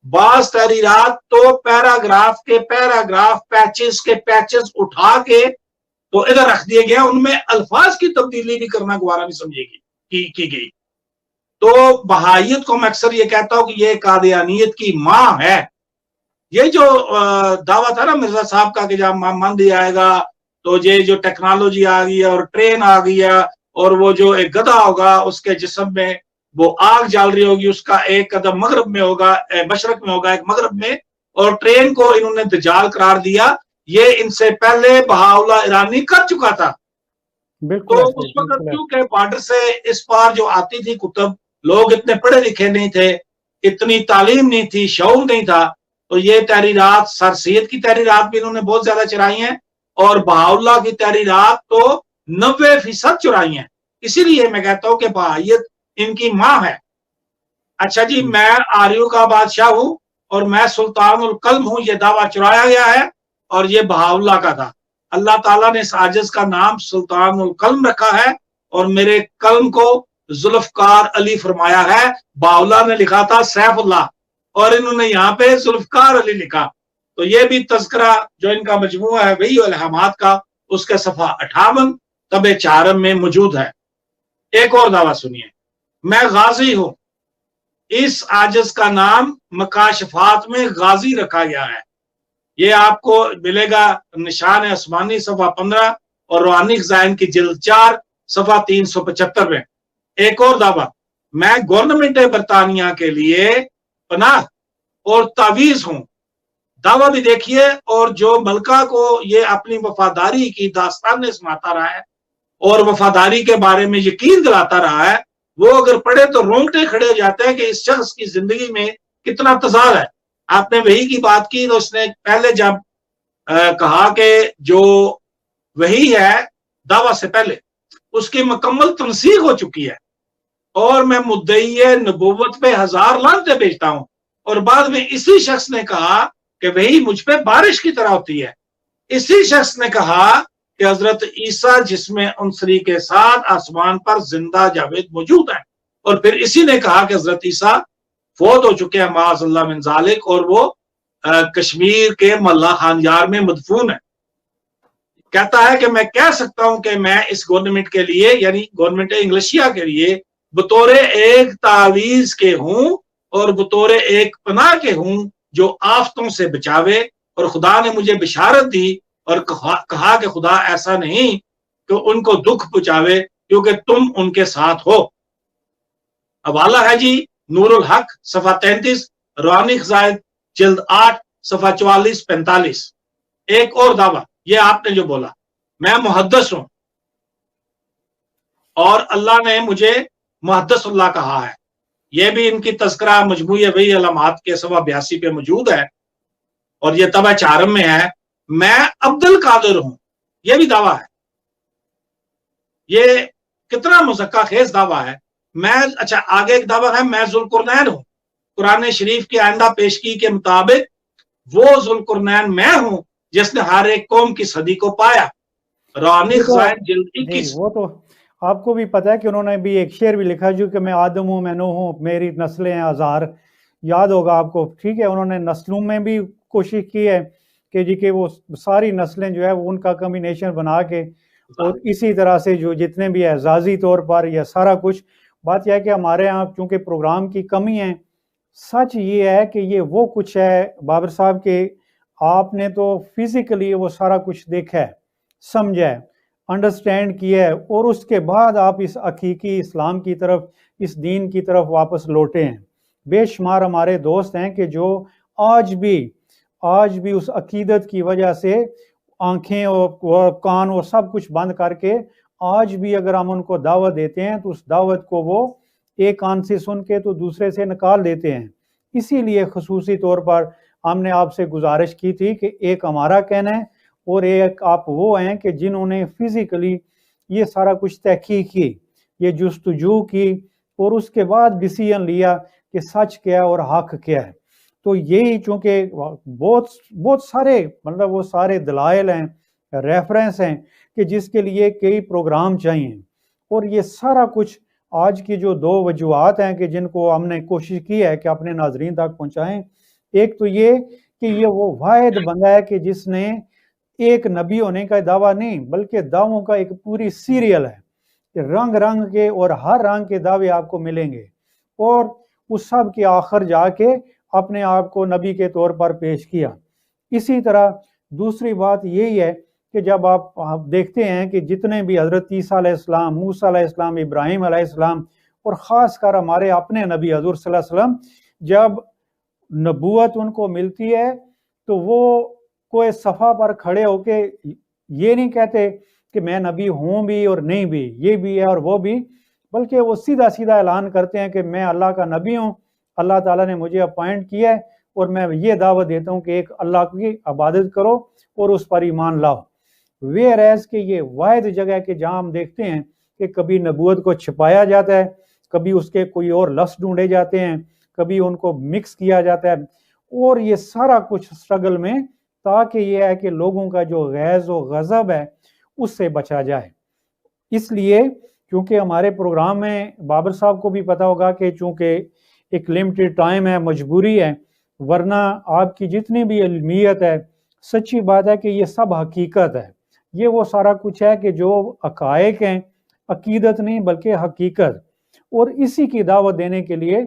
بعض تحریرات تو پیراگراف کے پیراگراف، پیچز کے پیچز اٹھا کے تو ادھر رکھ دیے گئے، ان میں الفاظ کی تبدیلی بھی کرنا گوارا نہیں سمجھے گی کی گئی۔ تو بہائیت کو میں اکثر یہ کہتا ہوں کہ یہ قادیانیت کی ماں ہے۔ یہ جو دعویٰ تھا نا مرزا صاحب کا کہ جب مہندی آئے گا تو یہ جو ٹیکنالوجی آ گئی ہے اور ٹرین آ گئی ہے اور وہ جو ایک گدھا ہوگا اس کے جسم میں وہ آگ جال رہی ہوگی، اس کا ایک قدم مغرب میں ہوگا، مشرق میں ہوگا، ایک مغرب میں، اور ٹرین کو انہوں نے دجال قرار دیا۔ یہ ان سے پہلے بہاءاللہ ایرانی کر چکا تھا۔ تو اس وقت کیونکہ بارڈر سے اس پار جو آتی تھی کتب، لوگ اتنے پڑھے لکھے نہیں تھے، اتنی تعلیم نہیں تھی، شعور نہیں تھا، تو یہ تحریرات سر سید کی تحریرات بھی انہوں نے بہت زیادہ چرائی ہیں، اور بہاءاللہ کی تحریرات تو 90% چرائی ہیں۔ اسی لیے میں کہتا ہوں کہ بہائیت ان کی ماں ہے۔ اچھا جی، میں آریوں کا بادشاہ ہوں اور میں سلطان القلم ہوں، یہ دعویٰ چرایا گیا ہے اور یہ بہاءاللہ کا تھا۔ اللہ تعالیٰ نے اس عاجز کا نام سلطان القلم رکھا ہے، اور میرے قلم کو ذوالفقار علی فرمایا ہے۔ بہاءاللہ نے لکھا تھا سیف اللہ، اور انہوں نے یہاں پہ ذوالفقار علی لکھا، تو یہ بھی تذکرہ جو ان کا مجموعہ ہے وہی الہامات کا، اس کے صفحہ 58 طبع چارم میں موجود ہے۔ ایک اور دعویٰ سنیے، میں غازی ہوں۔ اس عاجز کا نام مکاشفات میں غازی رکھا گیا ہے، یہ آپ کو ملے گا نشان آسمانی صفحہ 15 اور روحانی خزائن کی جلد 4 صفحہ 375 میں۔ ایک اور دعویٰ، میں گورنمنٹ برطانیہ کے لیے پناہ اور تعویذ ہوں۔ دعویٰ بھی دیکھیے، اور جو ملکہ کو یہ اپنی وفاداری کی داستانیں سناتا رہا ہے اور وفاداری کے بارے میں یقین دلاتا رہا ہے، وہ اگر پڑھے تو رونگٹے کھڑے ہو جاتے ہیں کہ اس شخص کی زندگی میں کتنا تضاد ہے۔ آپ نے وحی کی بات کی تو اس نے پہلے جب کہا کہ جو وحی ہے دعویٰ سے پہلے اس کی مکمل تنسیخ ہو چکی ہے، اور میں مدعی نبوت پہ 1000 لعنتیں بھیجتا ہوں، اور بعد میں اسی شخص نے کہا کہ وہی مجھ پہ بارش کی طرح ہوتی ہے۔ اسی شخص نے کہا کہ حضرت عیسیٰ جسم عنصری کے ساتھ آسمان پر زندہ جاوید موجود ہیں، اور پھر اسی نے کہا کہ حضرت عیسیٰ فوت ہو چکے ہیں معاذ اللہ من ذالک، اور وہ کشمیر کے ملا خان یار میں مدفون ہے۔ کہتا ہے کہ میں کہہ سکتا ہوں کہ میں اس گورنمنٹ کے لیے یعنی گورنمنٹ انگلشیا کے لیے بطور ایک تعویذ کے ہوں اور بطور ایک پناہ کے ہوں جو آفتوں سے بچاوے اور خدا نے مجھے بشارت دی اور کہا کہ خدا ایسا نہیں کہ ان کو دکھ پہنچاوے کیونکہ تم ان کے ساتھ ہو۔ حوالہ ہے جی نور الحق صفحہ 33، روحانی خزائن جلد 8 صفحہ 44-45۔ ایک اور دعویٰ یہ آپ نے جو بولا، میں محدث ہوں اور اللہ نے مجھے محدث اللہ کہا ہے، یہ بھی ان کی تذکرہ مجموعہ وحی علامات کے صفحہ 82 پہ موجود ہے اور یہ طبع 4 میں ہے۔ میں عبد القادر ہوں، یہ بھی دعویٰ ہے۔ یہ کتنا مزکہ خیز دعویٰ ہے۔ میں اچھا آگے ایک دعویٰ ہے، میں ذوالقرنین ہوں۔ قرآن شریف کی آئندہ پیشگی کے مطابق وہ ذوالقرنین میں ہوں جس نے ہر ایک قوم کی صدی کو پایا۔ روحانی خزائن جلد 21۔ وہ تو آپ کو بھی پتا ہے کہ انہوں نے بھی ایک شعر بھی لکھا جو کہ میں آدم ہوں، میں نوح ہوں، میری نسلیں ہیں ہزار، یاد ہوگا آپ کو، ٹھیک ہے۔ انہوں نے نسلوں میں بھی کوشش کی ہے کہ جی کہ وہ ساری نسلیں جو ہے ان کا کمبینیشن بنا کے، اور اسی طرح سے جو جتنے بھی اعزازی طور پر یا سارا کچھ، بات یہ ہے کہ ہمارے ہاں چونکہ پروگرام کی کمی ہے، سچ یہ ہے کہ یہ وہ کچھ ہے بابر صاحب کہ آپ نے تو فزیکلی وہ سارا کچھ دیکھا ہے، سمجھا ہے، انڈرسٹینڈ کیا ہے، اور اس کے بعد آپ اس حقیقی اسلام کی طرف، اس دین کی طرف واپس لوٹے ہیں۔ بے شمار ہمارے دوست ہیں کہ جو آج بھی اس عقیدت کی وجہ سے آنکھیں اور کان اور سب کچھ بند کر کے آج بھی اگر ہم ان کو دعوت دیتے ہیں تو اس دعوت کو وہ ایک کان سے سن کے تو دوسرے سے نکال دیتے ہیں۔ اسی لیے خصوصی طور پر ہم نے آپ سے گزارش کی تھی کہ ایک ہمارا کہنا ہے اور ایک آپ وہ ہیں کہ جنہوں نے فزیکلی یہ سارا کچھ تحقیق کی، یہ جستجو کی اور اس کے بعد ڈیسیژن لیا کہ سچ کیا اور حق کیا ہے۔ تو یہی چونکہ بہت سارے مطلب وہ سارے دلائل ہیں، ریفرنس ہیں کہ جس کے لیے کئی پروگرام چاہیے، اور یہ سارا کچھ آج کی جو 2 وجوہات ہیں کہ جن کو ہم نے کوشش کی ہے کہ اپنے ناظرین تک پہنچائیں۔ ایک تو یہ کہ یہ وہ واحد بندہ ہے کہ جس نے ایک نبی ہونے کا دعویٰ نہیں بلکہ دعووں کا ایک پوری سیریل ہے کہ رنگ رنگ کے اور ہر رنگ کے دعوے آپ کو ملیں گے، اور اس سب کے آخر جا کے اپنے آپ کو نبی کے طور پر پیش کیا۔ اسی طرح دوسری بات یہی ہے کہ جب آپ دیکھتے ہیں کہ جتنے بھی حضرت عیسیٰ علیہ السلام، موسیٰ علیہ السلام، ابراہیم علیہ السلام، اور خاص کر ہمارے اپنے نبی حضور صلی اللہ علیہ وسلم، جب نبوت ان کو ملتی ہے تو وہ کوئی صفحہ پر کھڑے ہو کے یہ نہیں کہتے کہ میں نبی ہوں بھی اور نہیں بھی، یہ بھی ہے اور وہ بھی، بلکہ وہ سیدھا سیدھا اعلان کرتے ہیں کہ میں اللہ کا نبی ہوں، اللہ تعالیٰ نے مجھے اپوائنٹ کیا ہے اور میں یہ دعوت دیتا ہوں کہ ایک اللہ کی عبادت کرو اور اس پر ایمان لاؤ۔ ویئر ایز کہ یہ واحد جگہ ہے کہ جہاں ہم دیکھتے ہیں کہ کبھی نبوت کو چھپایا جاتا ہے، کبھی اس کے کوئی اور لفظ ڈھونڈے جاتے ہیں، کبھی ان کو مکس کیا جاتا ہے، اور یہ سارا کچھ سٹرگل میں تاکہ یہ ہے کہ لوگوں کا جو غیظ و غضب ہے اس سے بچا جائے۔ اس لیے کیونکہ ہمارے پروگرام میں بابر صاحب کو بھی پتا ہوگا کہ چونکہ ایک لمیٹڈ ٹائم ہے، مجبوری ہے، ورنہ آپ کی جتنی بھی علمیت ہے، سچی بات ہے کہ یہ سب حقیقت ہے، یہ وہ سارا کچھ ہے کہ جو حقائق ہیں، عقیدت نہیں بلکہ حقیقت، اور اسی کی دعوت دینے کے لیے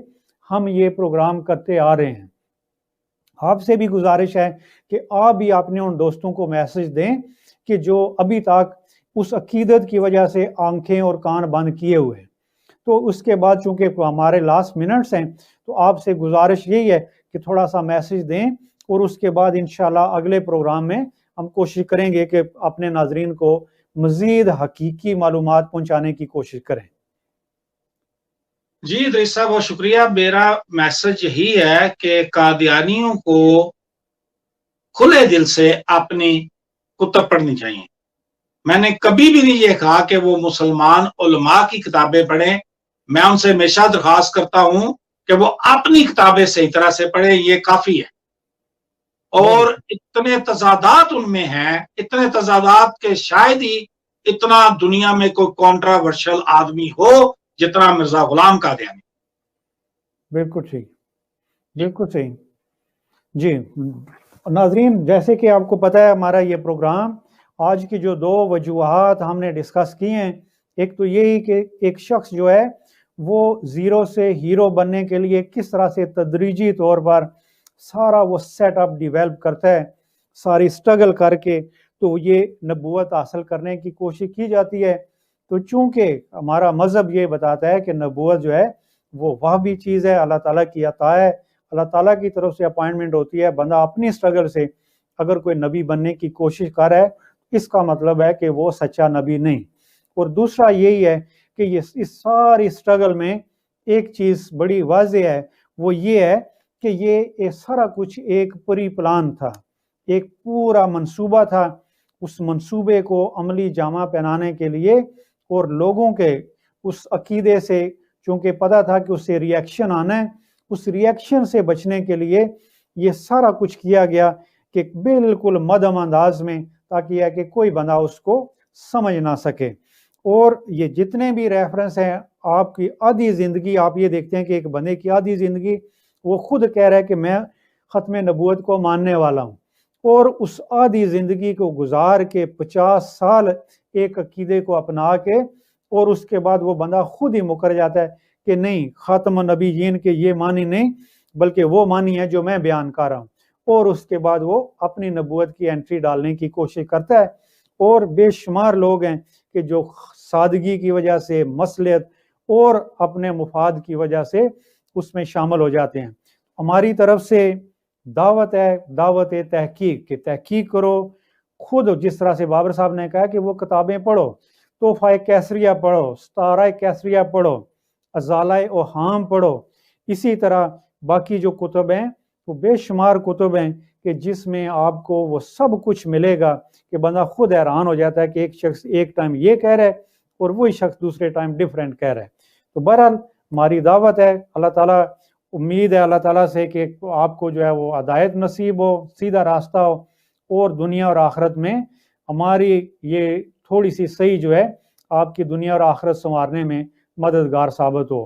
ہم یہ پروگرام کرتے آ رہے ہیں۔ آپ سے بھی گزارش ہے کہ آپ بھی اپنے ان دوستوں کو میسج دیں کہ جو ابھی تک اس عقیدت کی وجہ سے آنکھیں اور کان بند کیے ہوئے ہیں۔ تو اس کے بعد چونکہ ہمارے لاسٹ منٹس ہیں تو آپ سے گزارش یہی ہے کہ تھوڑا سا میسج دیں، اور اس کے بعد انشاءاللہ اگلے پروگرام میں ہم کوشش کریں گے کہ اپنے ناظرین کو مزید حقیقی معلومات پہنچانے کی کوشش کریں۔ جی ادریس صاحب بہت شکریہ۔ میرا میسج یہی ہے کہ قادیانیوں کو کھلے دل سے اپنی کتب پڑھنی چاہیے۔ میں نے کبھی بھی نہیں یہ کہا کہ وہ مسلمان علماء کی کتابیں پڑھیں، میں ان سے ہمیشہ درخواست کرتا ہوں کہ وہ اپنی کتابیں صحیح طرح سے پڑھیں، یہ کافی ہے۔ اور اتنے تضادات ان میں ہیں، اتنے تضادات کہ شاید ہی اتنا دنیا میں کوئی کانٹراورشل آدمی ہو جتنا مرزا غلام قادیانی۔ بالکل ٹھیک، بالکل صحیح۔ جی ناظرین، جیسے کہ آپ کو پتہ ہے ہمارا یہ پروگرام آج کی جو 2 وجوہات ہم نے ڈسکس کی ہیں، ایک تو یہی کہ ایک شخص جو ہے وہ زیرو سے ہیرو بننے کے لیے کس طرح سے تدریجی طور پر سارا وہ سیٹ اپ ڈیویلپ کرتا ہے، ساری اسٹرگل کر کے تو یہ نبوت حاصل کرنے کی کوشش کی جاتی ہے. تو چونکہ ہمارا مذہب یہ بتاتا ہے کہ نبوت جو ہے وہ بھی چیز ہے، اللہ تعالیٰ کی عطا ہے، اللہ تعالیٰ کی طرف سے اپائنٹمنٹ ہوتی ہے. بندہ اپنی اسٹرگل سے اگر کوئی نبی بننے کی کوشش کر رہا ہے، اس کا مطلب ہے کہ وہ سچا نبی نہیں. اور دوسرا یہی ہے کہ اس ساری اسٹرگل میں ایک چیز بڑی واضح ہے، وہ یہ ہے کہ یہ سارا کچھ ایک پری پلان تھا، ایک پورا منصوبہ تھا. اس منصوبے کو عملی جامہ پہنانے کے لیے اور لوگوں کے اس عقیدے سے، چونکہ پتہ تھا کہ اس سے ریئیکشن آنا ہے، اس ریئیکشن سے بچنے کے لیے یہ سارا کچھ کیا گیا کہ بالکل مدھم انداز میں، تاکہ یہ کہ کوئی بندہ اس کو سمجھ نہ سکے. اور یہ جتنے بھی ریفرنس ہیں، آپ کی آدھی زندگی آپ یہ دیکھتے ہیں کہ ایک بندے کی آدھی زندگی وہ خود کہہ رہا ہے کہ میں ختم نبوت کو ماننے والا ہوں، اور اس آدھی زندگی کو گزار کے 50 سال ایک عقیدے کو اپنا کے، اور اس کے بعد وہ بندہ خود ہی مکر جاتا ہے کہ نہیں، خاتم النبیین کے یہ معنی نہیں بلکہ وہ معنی ہے جو میں بیان کر رہا ہوں. اور اس کے بعد وہ اپنی نبوت کی انٹری ڈالنے کی کوشش کرتا ہے. اور بے شمار لوگ ہیں کہ جو سادگی کی وجہ سے، مصلحت اور اپنے مفاد کی وجہ سے اس میں شامل ہو جاتے ہیں. ہماری طرف سے دعوت ہے، دعوت تحقیق، کہ تحقیق کرو خود. جس طرح سے بابر صاحب نے کہا کہ وہ کتابیں پڑھو، تحفہ کیسریہ پڑھو، ستارہ کیسریہ پڑھو، ازالہ اوہام پڑھو. اسی طرح باقی جو کتب ہیں وہ بے شمار کتب ہیں کہ جس میں آپ کو وہ سب کچھ ملے گا کہ بندہ خود حیران ہو جاتا ہے کہ ایک شخص ایک ٹائم یہ کہہ رہا ہے اور وہی شخص دوسرے ٹائم ڈیفرنٹ کہہ رہا ہے. تو بہرحال ہماری دعوت ہے، اللہ تعالیٰ، امید ہے اللہ تعالیٰ سے کہ آپ کو جو ہے وہ ہدایت نصیب ہو، سیدھا راستہ ہو، اور دنیا اور آخرت میں ہماری یہ تھوڑی سی صحیح جو ہے آپ کی دنیا اور آخرت سنوارنے میں مددگار ثابت ہو.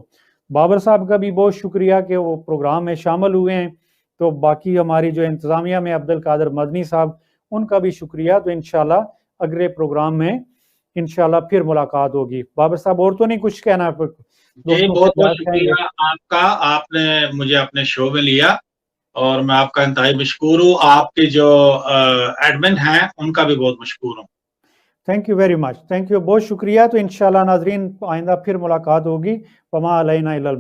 بابر صاحب کا بھی بہت شکریہ کہ وہ پروگرام میں شامل ہوئے ہیں. تو باقی ہماری جو انتظامیہ میں عبدالقادر مدنی صاحب، ان کا بھی شکریہ. تو انشاءاللہ اگلے پروگرام میں انشاءاللہ پھر ملاقات ہوگی. بابر صاحب اور تو نہیں کچھ کہنا؟ جی بہت بہت شکریہ آپ کا، آپ نے مجھے اپنے شو میں لیا اور میں آپ کا انتہائی مشکور ہوں. آپ کے جو ایڈمن ہیں ان کا بھی بہت مشکور ہوں. Thank you very much, thank you, بہت شکریہ. تو انشاءاللہ ناظرین آئندہ پھر ملاقات ہوگی. وما علینا الا البلاغ.